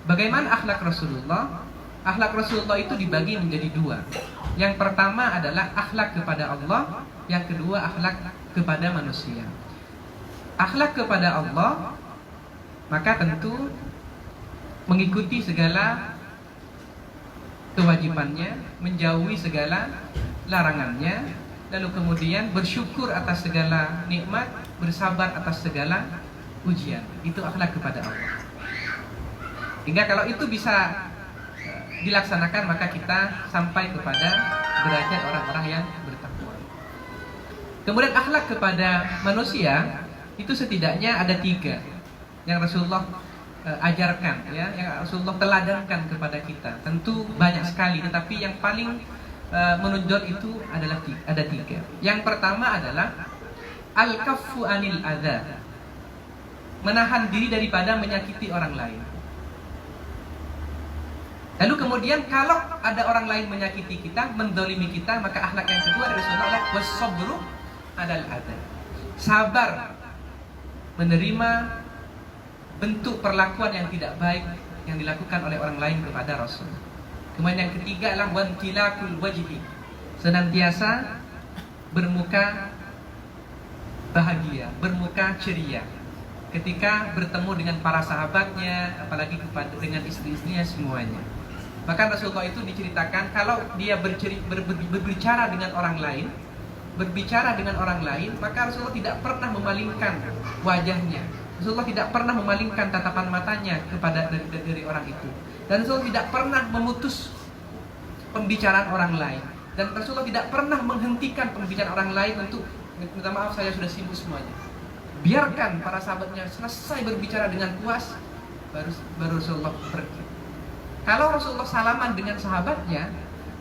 Bagaimana akhlak Rasulullah? Akhlak Rasulullah itu dibagi menjadi dua. Yang pertama adalah akhlak kepada Allah, yang kedua akhlak kepada manusia. Akhlak kepada Allah maka tentu mengikuti segala kewajibannya, menjauhi segala larangannya, lalu kemudian bersyukur atas segala nikmat, bersabar atas segala ujian. Itu akhlak kepada Allah. Hingga kalau itu bisa dilaksanakan, maka kita sampai kepada derajat orang-orang yang bertakwa. Kemudian akhlak kepada manusia itu setidaknya ada 3 yang Rasulullah ajarkan, ya, yang Rasulullah teladankan kepada kita. Tentu banyak sekali, tetapi yang paling menonjol itu adalah ada 3. Yang pertama adalah al-kaffu anil adza, menahan diri daripada menyakiti orang lain. Lalu kemudian kalau ada orang lain menyakiti kita, mendolimi kita, maka akhlak yang kedua dari Rasulullah adalah was-sabru alal adza, sabar menerima bentuk perlakuan yang tidak baik yang dilakukan oleh orang lain kepada Rasul. Kemudian yang ketiga adalah wantilakul wajhi, senantiasa bermuka bahagia, bermuka ceria ketika bertemu dengan para sahabatnya, apalagi dengan istri-istrinya semuanya. Bahkan Rasulullah itu diceritakan kalau dia berbicara dengan orang lain, maka Rasulullah tidak pernah memalingkan wajahnya. Rasulullah tidak pernah memalingkan tatapan matanya kepada dari orang itu. Dan Rasulullah tidak pernah memutus pembicaraan orang lain. Dan Rasulullah tidak pernah menghentikan pembicaraan orang lain untuk minta maaf, saya sudah sibuk semuanya. Biarkan para sahabatnya selesai berbicara dengan puas, baru Rasulullah pergi. Kalau Rasulullah salaman dengan sahabatnya,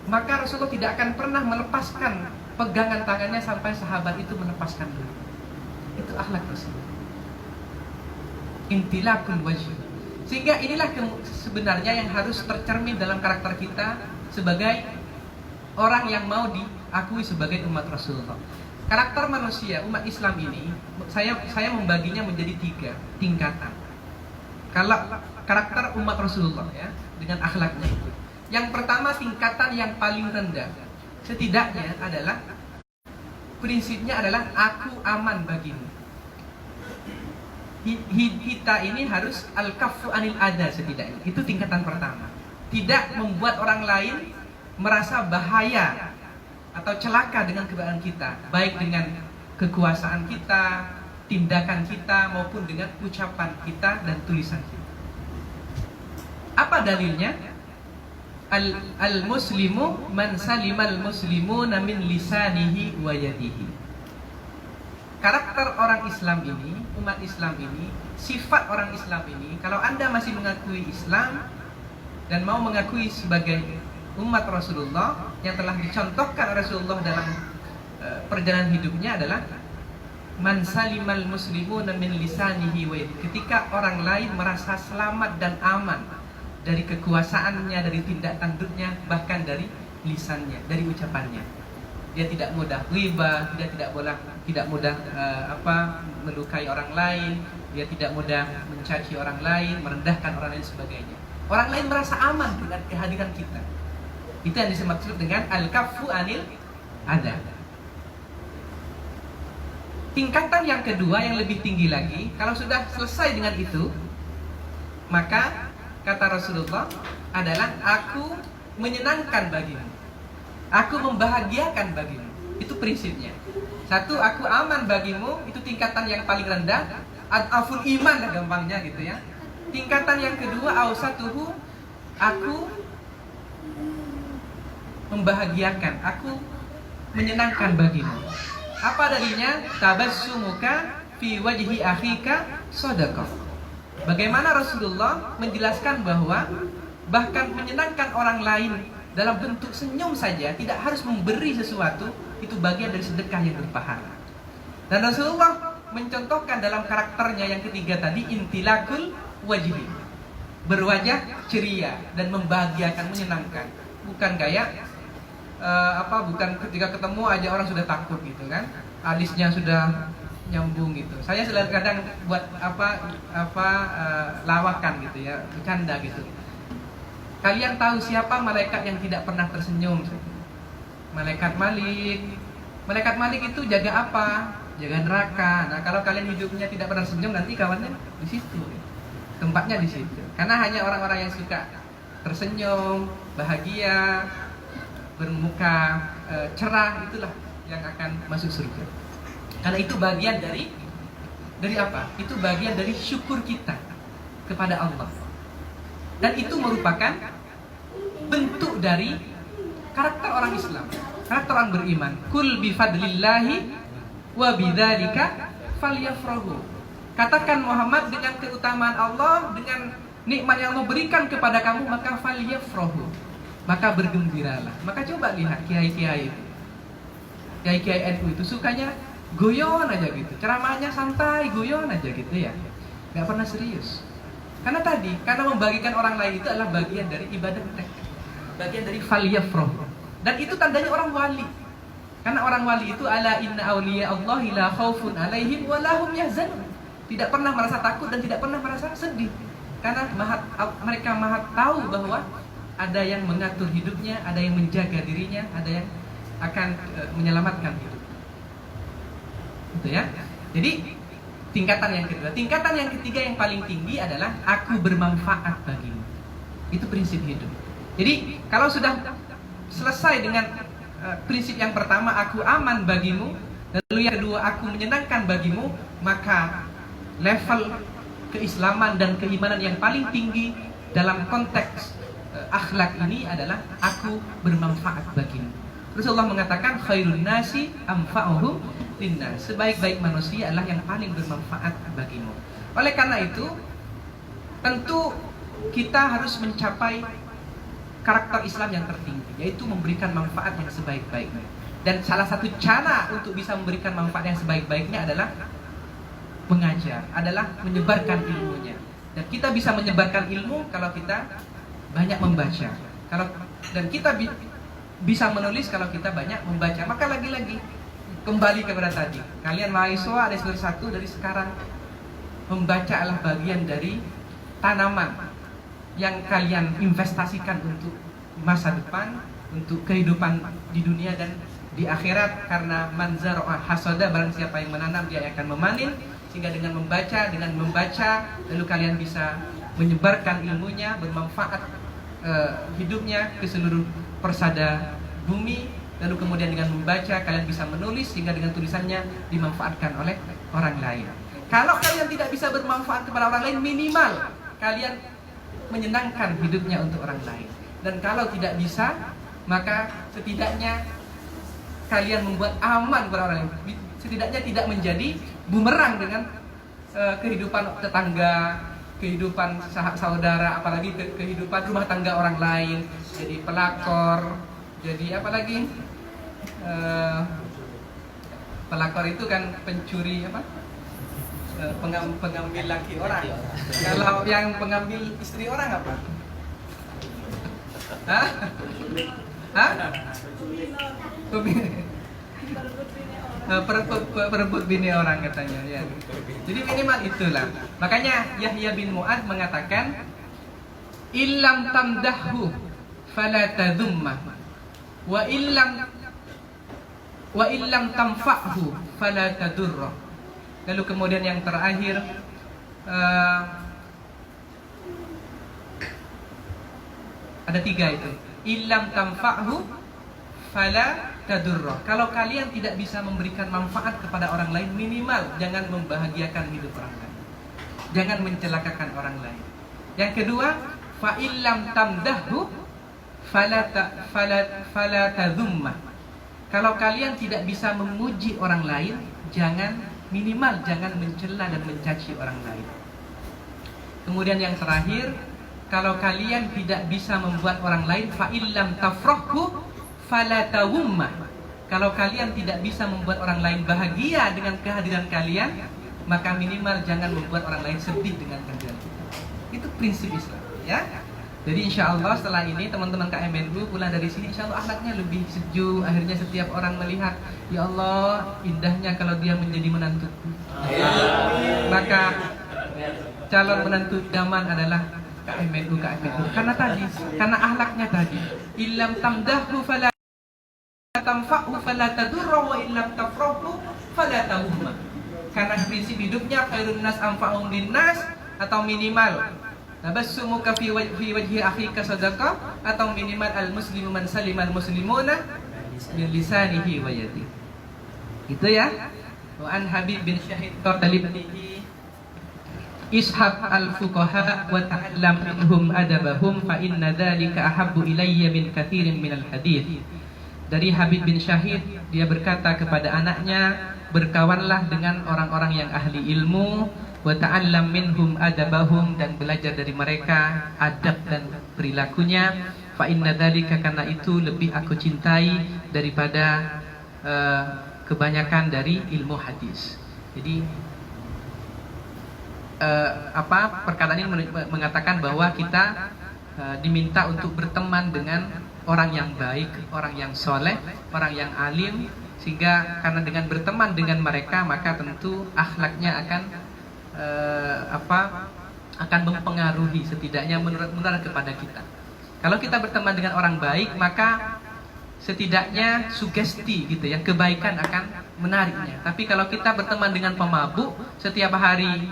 maka Rasulullah tidak akan pernah melepaskan pegangan tangannya sampai sahabat itu melepaskan dulu. Itu akhlak Rasulullah. Intilakul wajh. Sehingga inilah sebenarnya yang harus tercermin dalam karakter kita sebagai orang yang mau diakui sebagai umat Rasulullah. Karakter manusia umat Islam ini saya membaginya menjadi 3 tingkatan. Kalau karakter umat Rasulullah ya, dengan akhlaknya itu. Yang pertama, tingkatan yang paling rendah. Setidaknya adalah prinsipnya adalah aku aman bagimu. Kita ini harus al-kaffu anil adha setidaknya. Itu tingkatan pertama. Tidak membuat orang lain merasa bahaya atau celaka dengan keberadaan kita, baik dengan kekuasaan kita, tindakan kita, maupun dengan ucapan kita dan tulisan kita. Apa dalilnya? Al-muslimu man salimal muslimuna min lisanihi wa yadihi. Karakter orang Islam ini, umat Islam ini, sifat orang Islam ini, kalau Anda masih mengakui Islam dan mau mengakui sebagai umat Rasulullah yang telah dicontohkan Rasulullah dalam perjalanan hidupnya adalah man salimal muslimuna min lisanihi wa yadihi. Ketika orang lain merasa selamat dan aman dari kekuasaannya, dari tindak tanduknya, bahkan dari lisannya, dari ucapannya. Dia tidak mudah ghibah, dia tidak mudah melukai orang lain, dia tidak mudah mencaci orang lain, merendahkan orang lain sebagainya. Orang lain merasa aman dengan kehadiran kita. Itu yang dimaksud dengan al-kaffu anil adha. Tingkatan yang kedua yang lebih tinggi lagi, kalau sudah selesai dengan itu, maka kata Rasulullah adalah aku menyenangkan bagimu, aku membahagiakan bagimu. Itu prinsipnya. Satu, aku aman bagimu, itu tingkatan yang paling rendah. Ad-aful iman lah gampangnya gitu ya. Tingkatan yang kedua, awsatuhu, aku membahagiakan, aku menyenangkan bagimu. Apa dalilnya? Tabassumuka fi wajhi akhika shadaqah. Bagaimana Rasulullah menjelaskan bahwa bahkan menyenangkan orang lain dalam bentuk senyum saja, tidak harus memberi sesuatu, itu bagian dari sedekah yang berpahala. Dan Rasulullah mencontohkan dalam karakternya yang ketiga tadi, intilakul wajhi, berwajah ceria dan membahagiakan, menyenangkan. Bukan gaya bukan ketika ketemu aja orang sudah takut gitu kan, alisnya sudah nyambung gitu. Saya kadang buat lawakan gitu ya, bercanda gitu. Kalian tahu siapa malaikat yang tidak pernah tersenyum? Malaikat Malik. Malaikat Malik itu jaga apa? Jaga neraka. Nah, kalau kalian hidupnya tidak pernah tersenyum, nanti kawannya di situ. Tempatnya di situ. Karena hanya orang-orang yang suka tersenyum, bahagia, bermuka cerah, itulah yang akan masuk surga. Karena itu bagian dari apa? Itu bagian dari syukur kita kepada Allah. Dan itu merupakan bentuk dari karakter orang Islam, karakter orang beriman. Kul bi fadlillahi wa bidzalika falyafrahu. Katakan Muhammad, dengan keutamaan Allah, dengan nikmat yang Allah berikan kepada kamu, maka falyafrahu, maka bergembiralah. Maka coba lihat kiai-kiai itu, kiai-kiai NU itu sukanya guyon aja gitu, ceramahnya santai, guyon aja gitu ya, nggak pernah serius. Karena membagikan orang lain itu adalah bagian dari ibadah mereka, bagian dari falyafrahu. Dan itu tandanya orang wali. Karena orang wali itu ala inna awliya Allahi la khaufun alaihim wa lahum yahzanun. Tidak pernah merasa takut dan tidak pernah merasa sedih. Karena mereka maha tahu bahwa ada yang mengatur hidupnya, ada yang menjaga dirinya, ada yang akan menyelamatkan hidup. Gitu ya. Jadi tingkatan yang kedua. Tingkatan yang ketiga yang paling tinggi adalah aku bermanfaat bagimu. Itu prinsip hidup. Jadi kalau sudah selesai dengan prinsip yang pertama, aku aman bagimu, lalu yang kedua, aku menyenangkan bagimu, maka level keislaman dan keimanan yang paling tinggi dalam konteks akhlak ini adalah aku bermanfaat bagimu. Rasulullah mengatakan khairun nasi anfa'uhum linnas. Sebaik-baik manusia adalah yang paling bermanfaat bagimu. Oleh karena itu, tentu kita harus mencapai karakter Islam yang tertinggi, yaitu memberikan manfaat yang sebaik-baiknya. Dan salah satu cara untuk bisa memberikan manfaat yang sebaik-baiknya adalah mengajar, adalah menyebarkan ilmunya. Dan kita bisa menyebarkan ilmu kalau kita banyak membaca. Dan kita bisa menulis kalau kita banyak membaca. Maka lagi-lagi kembali kepada tadi, kalian mahasiswa ada semester 1 dari sekarang, membaca adalah bagian dari tanaman yang kalian investasikan untuk masa depan, untuk kehidupan di dunia dan di akhirat. Karena manzar hasada, barang siapa yang menanam dia akan memanen. Sehingga dengan membaca lalu kalian bisa menyebarkan ilmunya, bermanfaat hidupnya ke seluruh persada bumi. Lalu kemudian dengan membaca kalian bisa menulis, sehingga dengan tulisannya dimanfaatkan oleh orang lain. Kalau kalian tidak bisa bermanfaat kepada orang lain, minimal kalian menyenangkan hidupnya untuk orang lain. Dan kalau tidak bisa, maka setidaknya kalian membuat aman kepada orang lain. Setidaknya tidak menjadi bumerang dengan kehidupan tetangga, kehidupan saudara, apalagi kehidupan rumah tangga orang lain. Jadi pelakor, jadi apalagi pelakor itu kan pencuri apa? Pengambil laki orang. Kalau yang pengambil istri orang apa? Hah? Hah? Perebut bini orang katanya ya. Jadi minimal itulah. Makanya Yahya bin Mu'adz mengatakan, illam tamdahhu fala tadhummah wa illam tanfa'hu fala tadurrah. Lalu kemudian yang terakhir, ada 3 itu. Illam tanfa'hu fala tadurrah. Kalau kalian tidak bisa memberikan manfaat kepada orang lain, minimal jangan membahagiakan hidup orang lain. Jangan mencelakakan orang lain. Yang kedua, fa illam tamdahhu fala tadhummah. Kalau kalian tidak bisa memuji orang lain, minimal jangan mencela dan mencaci orang lain. Kemudian yang terakhir, kalau kalian tidak bisa membuat orang lain, fa illam tafrahu fala tawummah. Kalau kalian tidak bisa membuat orang lain bahagia dengan kehadiran kalian, maka minimal jangan membuat orang lain sedih dengan kehadiran kita. Itu prinsip Islam, ya. Jadi insya Allah setelah ini teman-teman KMNU pulang dari sini, insya Allah akhlaknya lebih sejuk. Akhirnya setiap orang melihat, ya Allah indahnya kalau dia menjadi menantuku. Maka calon menantu zaman adalah KMNU. Karena akhlaknya tadi. Illam tamdahu fala tanfa'u fala tadurra wa illam tafrahu fala tahumma. Karena prinsip hidupnya khairun nas anfa'uhum linnas, atau minimal tabassumuka fi wajhi akhika sadaqah, atau minimal al muslimu man salimal muslimuna min lisanihi wa yadihi. Itu ya. Wa an Habib bin Syahid Qartalibnihi ishab al fuqaha wa ta'allam minhum adabahum fa inna dhalika ahabbu ilayya min kathirin min al hadith. Dari Habib bin Syahid, dia berkata kepada anaknya, berkawanlah dengan orang-orang yang ahli ilmu, wa ta'allam minhum adabahum, dan belajar dari mereka adab dan perilakunya. Fa inna dzalika, karena itu lebih aku cintai daripada kebanyakan dari ilmu hadis. Jadi perkataan ini mengatakan bahwa kita diminta untuk berteman dengan orang yang baik, orang yang soleh, orang yang alim, sehingga karena dengan berteman dengan mereka maka tentu akhlaknya akan mempengaruhi, setidaknya menular kepada kita. Kalau kita berteman dengan orang baik, maka setidaknya sugesti gitu ya, kebaikan akan menariknya. Tapi kalau kita berteman dengan pemabuk, setiap hari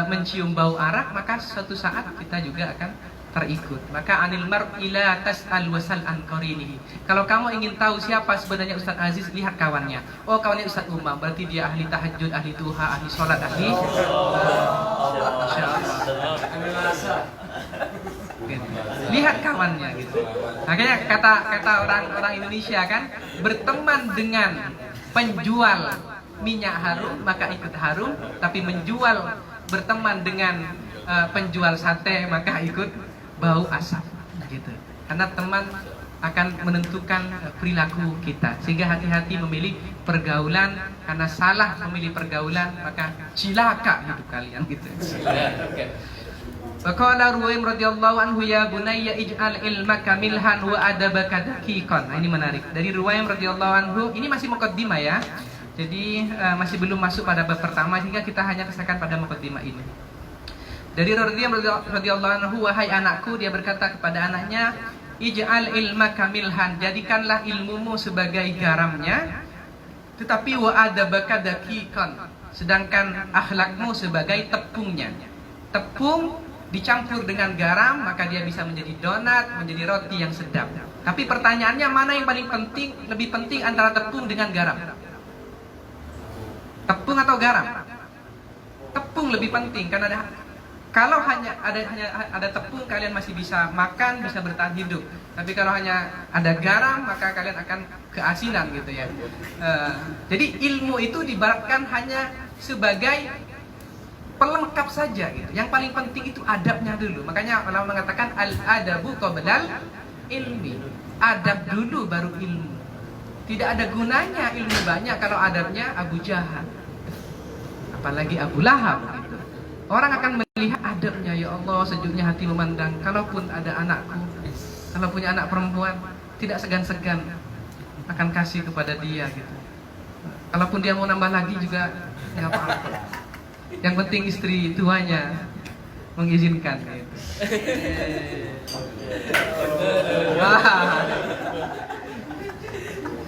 mencium bau arak, maka suatu saat kita juga akan terikut. Maka anil mar'i la tas'al wasal an qarinihi. Kalau kamu ingin tahu siapa sebenarnya Ustaz Aziz, lihat kawannya. Oh, kawannya Ustaz Umar, berarti dia ahli tahajud, ahli duha, ahli sholat, ahli gitu. Lihat kawannya gitu. Makanya kata orang Indonesia kan, berteman dengan penjual minyak harum maka ikut harum, tapi berteman dengan penjual sate maka ikut bau asap gitu. Karena teman akan menentukan perilaku kita. Sehingga hati-hati memilih pergaulan, karena salah memilih pergaulan maka cilaka hidup kalian gitu. Faqala Ruwaim radhiyallahu anhu ya bunayya ij'al ilmaka milhan wa adabaka daqiqan. Nah, ini menarik. Dari Ruwaim radhiyallahu anhu, ini masih muqaddimah ya. Jadi masih belum masuk pada bab pertama, sehingga kita hanya kesakan pada muqaddimah ini. Dari Ruwaim radhiyallahu anhu, wahai anakku, dia berkata kepada anaknya, ij'al ilmaka milhan, jadikanlah ilmumu sebagai garamnya, tetapi wa adabaka daqiqan, sedangkan akhlakmu sebagai tepungnya. Tepung dicampur dengan garam maka dia bisa menjadi donat, menjadi roti yang sedap. Tapi pertanyaannya, mana yang paling penting, lebih penting antara tepung dengan garam? Tepung atau garam? Tepung lebih penting, karena kalau hanya ada tepung kalian masih bisa makan, bisa bertahan hidup. Tapi kalau hanya ada garam maka kalian akan keasinan gitu ya. Jadi ilmu itu diibaratkan hanya sebagai pelengkap saja gitu. Yang paling penting itu adabnya dulu. Makanya ulama mengatakan al-adabu qablal ilmi. Adab dulu baru ilmu. Tidak ada gunanya ilmu banyak kalau adabnya Abu Jahal, apalagi Abu Lahab gitu. Orang akan melihat adabnya, ya Allah sejuknya hati memandang. Kalaupun ada anakku, kalau punya anak perempuan, tidak segan-segan akan kasih kepada dia gitu. Kalaupun dia mau nambah lagi juga nggak apa-apa. Yang penting istri tuanya mengizinkan gitu.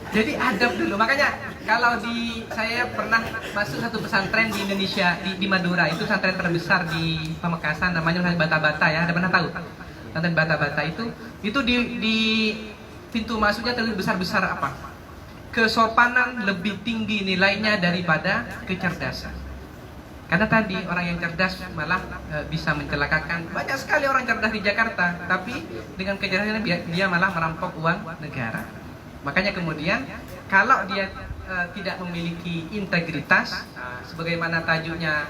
Jadi adab dulu. Makanya kalau saya pernah masuk satu pesantren di Indonesia, di Madura, itu pesantren terbesar di Pamekasan, namanya pesantren Bata-Bata ya. Ada pernah tahu? Pesantren Bata-Bata itu di pintu masuknya terlihat besar-besar apa? Kesopanan lebih tinggi nilainya daripada kecerdasan. Karena tadi orang yang cerdas malah bisa mencelakakan. Banyak sekali orang cerdas di Jakarta, tapi dengan kecerdasan dia malah merampok uang negara. Makanya kemudian kalau dia tidak memiliki integritas, sebagaimana tajuknya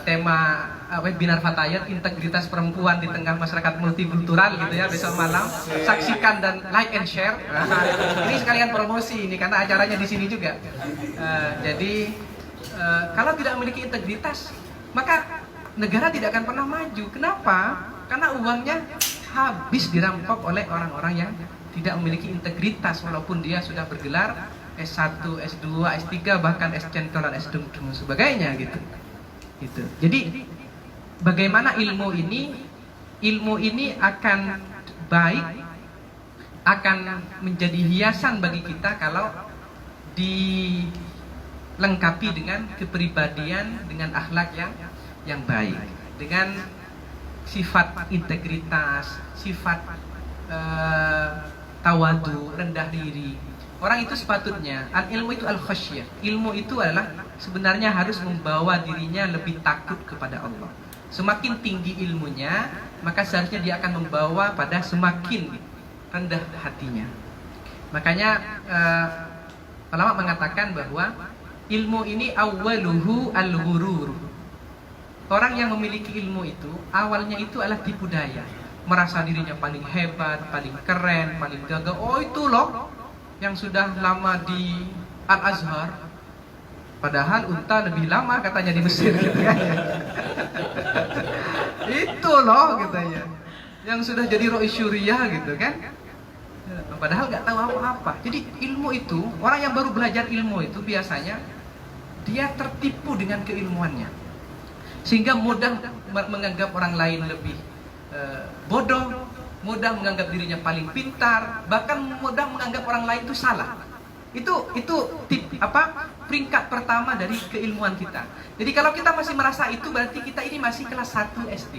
tema webinar Fatayat, integritas perempuan di tengah masyarakat multikultural gitu ya, besok malam saksikan dan like and share. Ini sekalian promosi ini karena acaranya di sini juga. Jadi kalau tidak memiliki integritas, maka negara tidak akan pernah maju. Kenapa? Karena uangnya habis dirampok oleh orang-orang yang tidak memiliki integritas, walaupun dia sudah bergelar S1, S2, S3, bahkan S-Central dan S-Dum dan sebagainya gitu. Jadi bagaimana ilmu ini akan baik, akan menjadi hiasan bagi kita kalau dilengkapi dengan kepribadian, dengan akhlak yang baik, dengan sifat integritas, sifat tawadu, rendah diri. Orang itu sepatutnya, al-ilmu itu al-khasyah. Ilmu itu adalah sebenarnya harus membawa dirinya lebih takut kepada Allah. Semakin tinggi ilmunya, maka seharusnya dia akan membawa pada semakin rendah hatinya. Makanya ulama mengatakan bahwa ilmu ini awwaluhu al-ghurur. Orang yang memiliki ilmu itu awalnya itu adalah tipu daya, merasa dirinya paling hebat, paling keren, paling gagah. Oh itu loh yang sudah lama di Al-Azhar, padahal unta lebih lama katanya di Mesir gitu kan. Itu loh katanya yang sudah jadi Roi Syuriah gitu kan, padahal nggak tahu apa-apa. Jadi ilmu itu, orang yang baru belajar ilmu itu biasanya dia tertipu dengan keilmuannya, sehingga mudah menganggap orang lain lebih bodoh, mudah menganggap dirinya paling pintar, bahkan mudah menganggap orang lain itu salah. Itu peringkat pertama dari keilmuan kita. Jadi kalau kita masih merasa itu, berarti kita ini masih kelas 1 SD.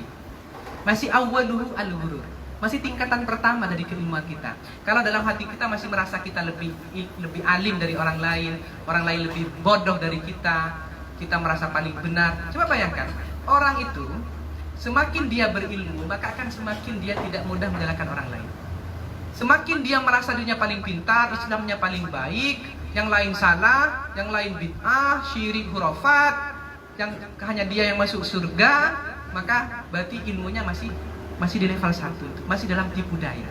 Masih awwaluhu al-ghurur. Masih tingkatan pertama dari keilmuan kita. Kalau dalam hati kita masih merasa kita lebih alim dari orang lain lebih bodoh dari kita merasa paling benar. Coba bayangkan, orang itu semakin dia berilmu, maka akan semakin dia tidak mudah menyalahkan orang lain. Semakin dia merasa dirinya paling pintar, Islamnya paling baik, yang lain salah, yang lain bid'ah, syirik, hurafat, yang hanya dia yang masuk surga, maka berarti ilmunya masih di level 1, masih dalam tipu daya.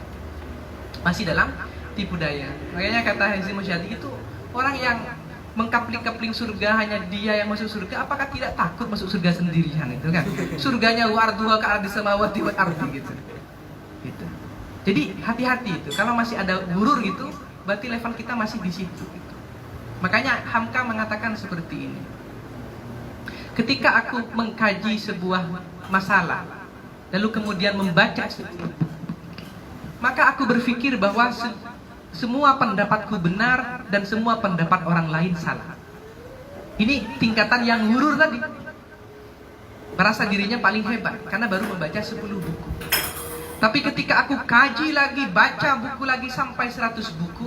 Makanya kata Haizim Musyadi itu orang yang mengkapling-kapling surga, hanya dia yang masuk surga, apakah tidak takut masuk surga sendirian itu kan? Surganya warduha ka ardi samawati wal ardi gitu. Jadi hati-hati itu. Kalau masih ada gurur gitu, berarti level kita masih di situ gitu. Makanya Hamka mengatakan seperti ini. Ketika aku mengkaji sebuah masalah, lalu kemudian membaca, maka aku berpikir bahwa semua pendapatku benar dan semua pendapat orang lain salah. Ini tingkatan yang gurur tadi. Merasa dirinya paling hebat karena baru membaca 10 buku. Tapi ketika aku kaji lagi, baca buku lagi sampai 100 buku,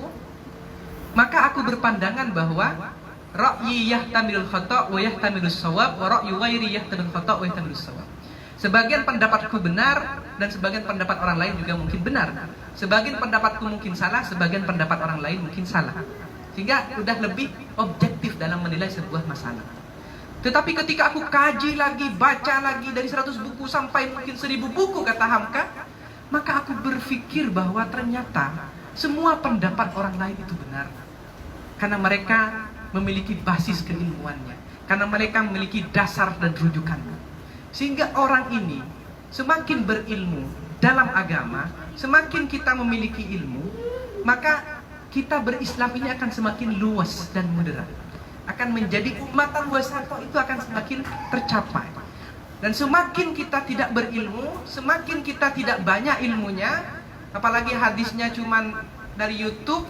maka aku berpandangan bahwa ra'yi yahtamilul khata' wa yahtamilus shawab wa ra'yu ghairi yahtamilul khata' wa yahtamilus shawab. Sebagian pendapatku benar dan sebagian pendapat orang lain juga mungkin benar. Sebagian pendapatku mungkin salah, sebagian pendapat orang lain mungkin salah. Sehingga udah lebih objektif dalam menilai sebuah masalah. Tetapi ketika aku kaji lagi, baca lagi dari 100 buku sampai mungkin 1000 buku kata Hamka, maka aku berpikir bahwa ternyata semua pendapat orang lain itu benar. Karena mereka memiliki basis keilmuannya, karena mereka memiliki dasar dan rujukannya. Sehingga orang ini semakin berilmu dalam agama, semakin kita memiliki ilmu, maka kita berislam ini akan semakin luas dan moderat. Akan menjadi umatan wasato, itu akan semakin tercapai. Dan semakin kita tidak berilmu, semakin kita tidak banyak ilmunya, apalagi hadisnya cuman dari YouTube,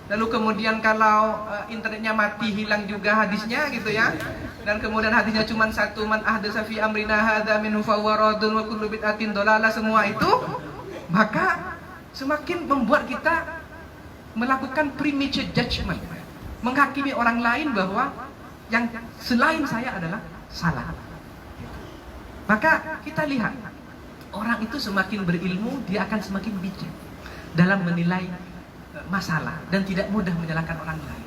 lalu kemudian kalau internetnya mati, hilang juga hadisnya gitu ya. Dan kemudian hadisnya cuma satu, man ahdatsa fi amrina hadza minhu fahuwa raddun wa kullu bid'atin dhalalah, semua itu, maka semakin membuat kita melakukan premature judgment, menghakimi orang lain bahwa yang selain saya adalah salah. Maka kita lihat, orang itu semakin berilmu, dia akan semakin bijak dalam menilai masalah dan tidak mudah menyalahkan orang lain.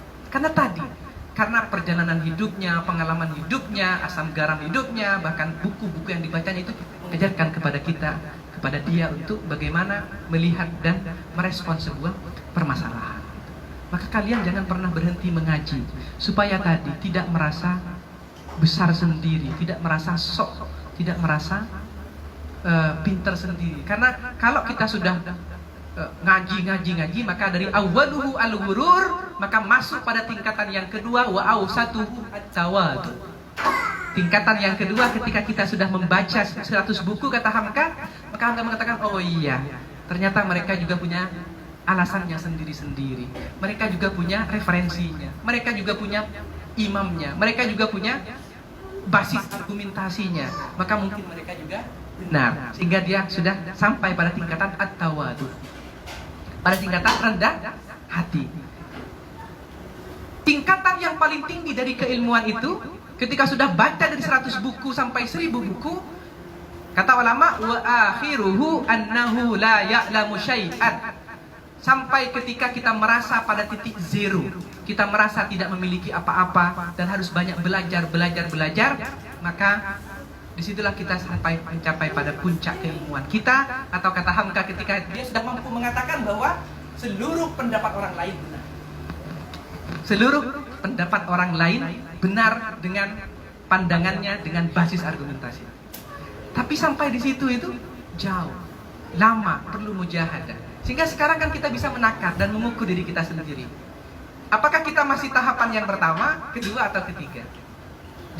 Karena perjalanan hidupnya, pengalaman hidupnya, asam garam hidupnya, bahkan buku-buku yang dibacanya itu mengajarkan kepada kita, kepada dia untuk bagaimana melihat dan merespons sebuah permasalahan. Maka kalian jangan pernah berhenti mengaji, supaya tadi tidak merasa besar sendiri, tidak merasa sok, tidak merasa pintar sendiri. Karena kalau kita sudah ngaji, maka dari awwaluhu al-ghurur, maka masuk pada tingkatan yang kedua, wa awsatuhu at-tawadu. Tingkatan yang kedua, ketika kita sudah membaca 100 buku kata Hamka, maka Hamka mengatakan, oh iya, ternyata mereka juga punya alasannya sendiri-sendiri. Mereka juga punya referensinya, mereka juga punya imamnya, mereka juga punya basis argumentasinya. Maka mungkin mereka juga benar, sehingga dia sudah sampai pada tingkatan at-tawadu, pada tingkatan rendah hati. Tingkatan yang paling tinggi dari keilmuan itu, ketika sudah baca dari 100 buku sampai 1000 buku, kata ulama, wa akhiruhu annahu la ya'lamu syai'an. Sampai ketika kita merasa pada titik zero, kita merasa tidak memiliki apa-apa dan harus banyak belajar, maka disitulah kita sampai mencapai pada puncak keilmuan kita. Atau kata Hamka, ketika dia sudah mampu mengatakan bahwa seluruh pendapat orang lain benar. Seluruh pendapat orang lain benar dengan pandangannya, dengan basis argumentasi. Tapi sampai di situ itu jauh, lama, perlu mujahadah. Sehingga sekarang kan kita bisa menakar dan mengukur diri kita sendiri. Apakah kita masih tahapan yang pertama, kedua, atau ketiga?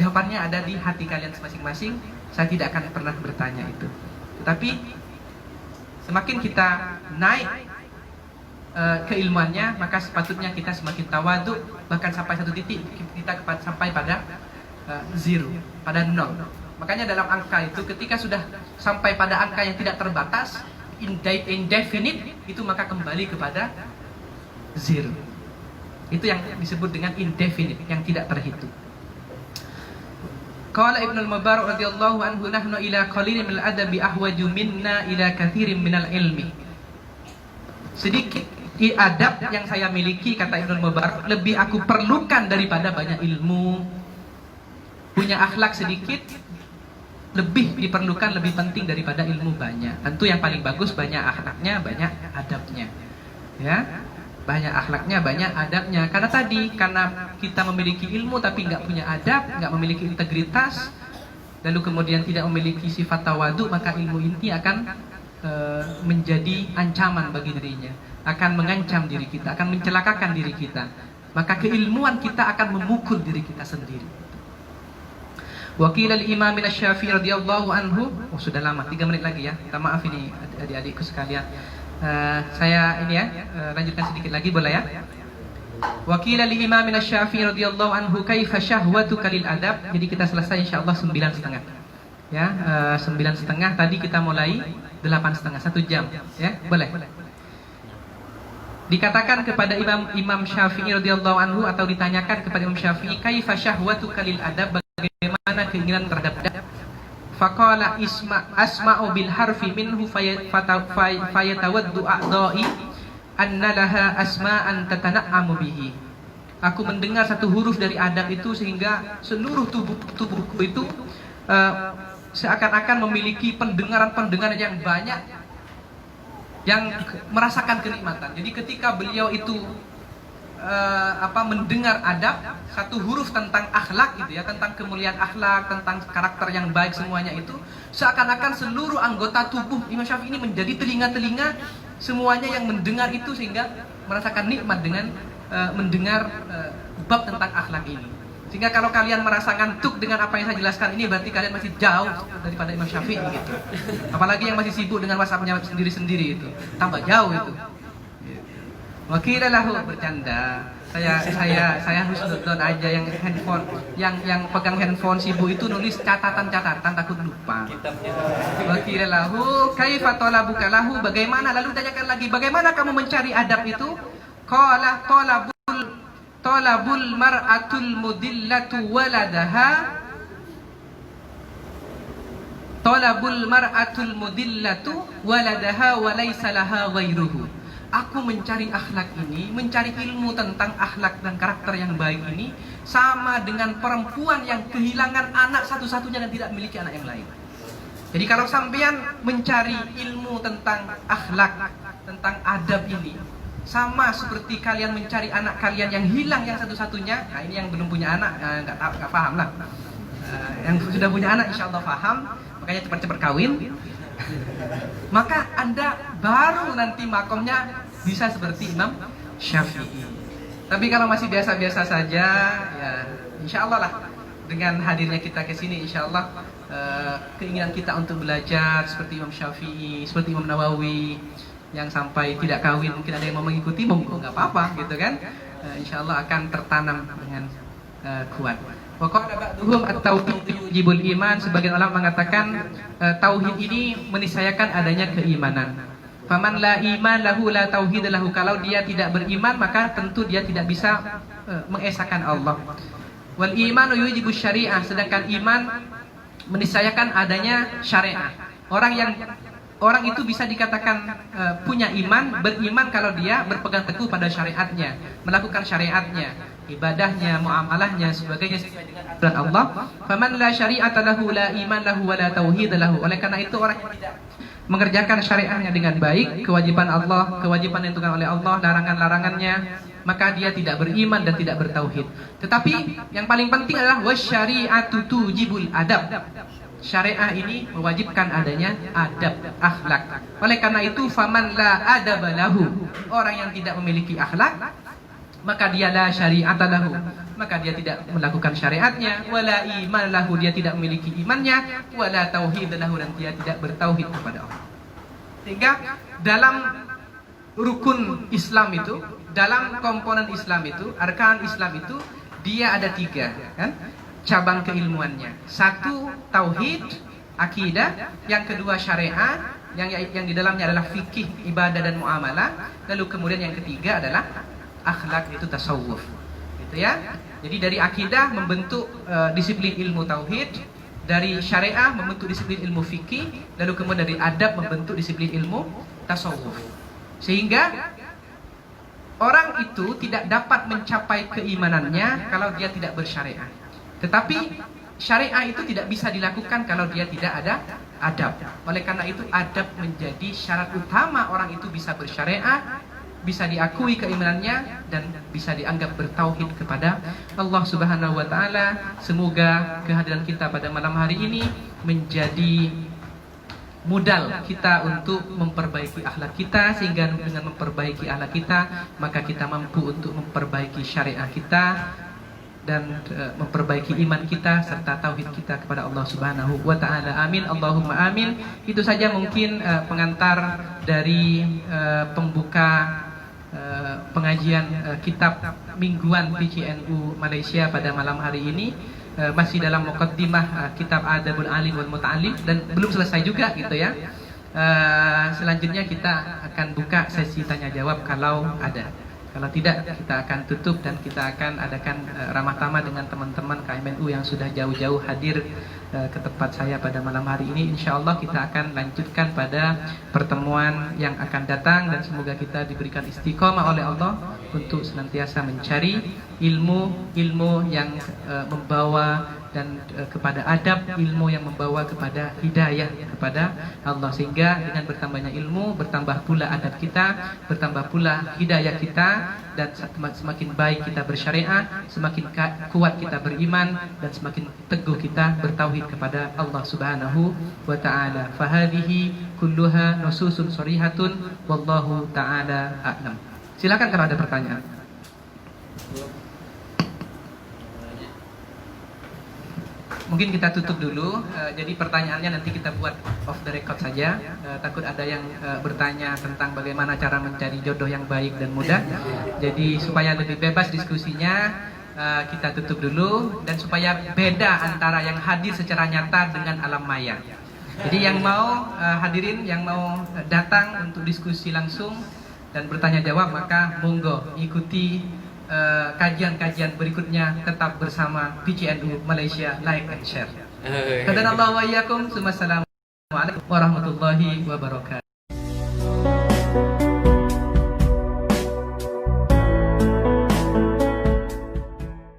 Jawabannya ada di hati kalian masing-masing. Saya tidak akan pernah bertanya itu. Tetapi semakin kita naik keilmuannya, maka sepatutnya kita semakin tawadu. Bahkan sampai satu titik kita sampai pada zero, pada nol. Makanya dalam angka itu ketika sudah sampai pada angka yang tidak terbatas, indefinite, itu maka kembali kepada zero. Itu yang disebut dengan indefinite, yang tidak terhitung. Qala Ibnu al-Mubarak radhiyallahu anhu, nahnu ila qalilin minal adabi ahwaju minna ila katsirin minal ilmi. Sedikit adab yang saya miliki, kata Ibnu al-Mubarak, lebih aku perlukan daripada banyak ilmu. Punya akhlak sedikit lebih diperlukan, lebih penting daripada ilmu banyak. Tentu yang paling bagus banyak akhlaknya, banyak adabnya. Ya, banyak akhlaknya, banyak adabnya. Karena kita memiliki ilmu tapi nggak punya adab, nggak memiliki integritas, lalu kemudian tidak memiliki sifat tawadu, maka ilmu ini akan menjadi ancaman bagi dirinya, akan mengancam diri kita, akan mencelakakan diri kita. Maka keilmuan kita akan memukul diri kita sendiri. Wakil al-Imam Asy-Syafi'i radhiyallahu anhu. Oh, sudah lama, 3 menit lagi ya. Minta maaf ini adik-adikku sekalian. Saya ini ya, lanjutkan sedikit lagi boleh ya? Wakil al-Imam Asy-Syafi'i radhiyallahu anhu, kaifa syahwatuka lil adab. Jadi kita selesai insyaallah 9:30. Ya, 9:30 tadi kita mulai 8:30, 1 jam ya, boleh. Dikatakan kepada Imam Syafi'i radhiyallahu anhu, atau ditanyakan kepada Imam Syafi'i, kaifa syahwatuka lil adab, bagaimana keinginan terhadap adab? Faqala asma'u bil harfi minhu fayatawaddu a'dha'i anna laha asma'an tatana'amu bihi. Aku mendengar satu huruf dari adab itu sehingga seluruh tubuhku itu seakan-akan memiliki pendengaran yang banyak, yang merasakan kenikmatan. Jadi ketika beliau itu mendengar adab, satu huruf tentang akhlak gitu ya, tentang kemuliaan akhlak, tentang karakter yang baik, semuanya itu seakan-akan seluruh anggota tubuh Imam Syafi'i ini menjadi telinga-telinga semuanya yang mendengar itu, sehingga merasakan nikmat dengan mendengar bab tentang akhlak ini. Sehingga kalau kalian merasa ngantuk dengan apa yang saya jelaskan ini, berarti kalian masih jauh daripada Imam Syafi'i gitu. Apalagi yang masih sibuk dengan WhatsApp-nya sendiri-sendiri itu, tambah jauh itu. Wakilalahu, bercanda. Saya husnudon aja, yang handphone, yang pegang handphone sibuk itu nulis catatan-catatan takut lupa. Wakilalahu kaifa talabuka lahu, bagaimana, lalu tanyakan lagi, bagaimana kamu mencari adab itu? Qala talabul mar'atul mudillatu waladaha, talabul mar'atul mudillatu waladaha wa laysa laha ghairuhu. Aku mencari akhlak ini, mencari ilmu tentang akhlak dan karakter yang baik ini, sama dengan perempuan yang kehilangan anak satu-satunya dan tidak memiliki anak yang lain. Jadi kalau sampean mencari ilmu tentang akhlak, tentang adab ini, sama seperti kalian mencari anak kalian yang hilang yang satu-satunya. Nah, ini yang belum punya anak nggak paham lah. Yang sudah punya anak insya Allah paham, makanya cepat-cepat kawin. Maka Anda baru nanti makomnya bisa seperti Imam Syafi'i. Tapi kalau masih biasa-biasa saja, ya insya Allah lah, dengan hadirnya kita ke sini, insya Allah keinginan kita untuk belajar seperti Imam Syafi'i, seperti Imam Nawawi, yang sampai tidak kawin, mungkin ada yang mau mengikuti, nggak apa-apa gitu kan. Insya Allah akan tertanam dengan kuat. Waqala ba'duhum at-tauhid yujibul iman. Sebagian ulama mengatakan tauhid ini meniscayakan adanya keimanan. Faman la iman lahu la tauhid lahu. Kalau dia tidak beriman, maka tentu dia tidak bisa mengesahkan Allah. Wal imanu yujibus syariah. Sedangkan iman meniscayakan adanya syariat. Orang itu bisa dikatakan punya iman, beriman kalau dia berpegang teguh pada syariatnya, melakukan syariatnya, ibadahnya, muamalahnya, sebagainya sesuai dengan aturan Allah. Faman la syari'ata lahu la iman lahu wa la tauhid lahu. Oleh karena itu orang yang tidak mengerjakan syariatnya dengan baik, kewajiban Allah, kewajiban yang ditentukan oleh Allah, larangan-larangannya, maka dia tidak beriman dan tidak bertauhid. Tetapi yang paling penting adalah wasyari'atu tujibul adab. Syariah ini mewajibkan adanya adab, akhlak. Oleh karena itu, faman la adaba lahu, orang yang tidak memiliki akhlak, maka dia la syari'ata lahu, maka dia tidak melakukan syariatnya, wala iman lahu, dia tidak memiliki imannya, wala tauhid lahu, dan dia tidak bertauhid kepada Allah. Sehingga dalam rukun Islam itu, dalam komponen Islam itu, arkan Islam itu, dia ada 3 kan? cabang keilmuannya. Satu tauhid, akidah, yang kedua syariat, yang di dalamnya adalah fikih, ibadah dan muamalah. Lalu kemudian yang ketiga adalah akhlak, itu tasawuf. Gitu ya. Jadi dari akidah membentuk disiplin ilmu tauhid, dari syariah membentuk disiplin ilmu fikih, lalu kemudian dari adab membentuk disiplin ilmu tasawuf. Sehingga orang itu tidak dapat mencapai keimanannya kalau dia tidak bersyariah. Tetapi syariah itu tidak bisa dilakukan kalau dia tidak ada adab. Oleh karena itu adab menjadi syarat utama orang itu bisa bersyariah, bisa diakui keimanannya, dan bisa dianggap bertauhid kepada Allah Subhanahu wa taala. Semoga kehadiran kita pada malam hari ini menjadi modal kita untuk memperbaiki akhlak kita, sehingga dengan memperbaiki akhlak kita maka kita mampu untuk memperbaiki syariah kita dan memperbaiki iman kita serta tauhid kita kepada Allah Subhanahu wa taala. Amin, Allahumma amin. Itu saja mungkin pengantar dari pembuka pengajian kitab mingguan PCNU Malaysia pada malam hari ini. Masih dalam muqaddimah kitab Adabul Alim wal Muta'allim, dan belum selesai juga gitu ya. Selanjutnya kita akan buka sesi tanya jawab kalau ada. Kalau tidak, kita akan tutup dan kita akan adakan ramah tamah dengan teman-teman KMNU yang sudah jauh-jauh hadir ke tempat saya pada malam hari ini. Insya Allah kita akan lanjutkan pada pertemuan yang akan datang, dan semoga kita diberikan istiqomah oleh Allah untuk senantiasa mencari ilmu yang membawa dan kepada adab, ilmu yang membawa kepada hidayah kepada Allah, sehingga dengan bertambahnya ilmu bertambah pula adab kita, bertambah pula hidayah kita, dan semakin baik kita bersyariat, semakin kuat kita beriman, dan semakin teguh kita bertauhid kepada Allah Subhanahu wa taala. Fahadhihi kulluha nususun sharihatun wallahu taala a'lam. Silakan kalau ada pertanyaan. Mungkin kita tutup dulu, jadi pertanyaannya nanti kita buat off the record saja. Takut ada yang bertanya tentang bagaimana cara mencari jodoh yang baik dan mudah. Jadi supaya lebih bebas diskusinya, kita tutup dulu, dan supaya beda antara yang hadir secara nyata dengan alam maya. Jadi yang mau hadirin, yang mau datang untuk diskusi langsung dan bertanya jawab, maka monggo ikuti kajian-kajian berikutnya. Tetap bersama PCNU Malaysia, like and share. Qadanallahu wa iyyakum. Wassalamualaikum warahmatullahi wabarakatuh.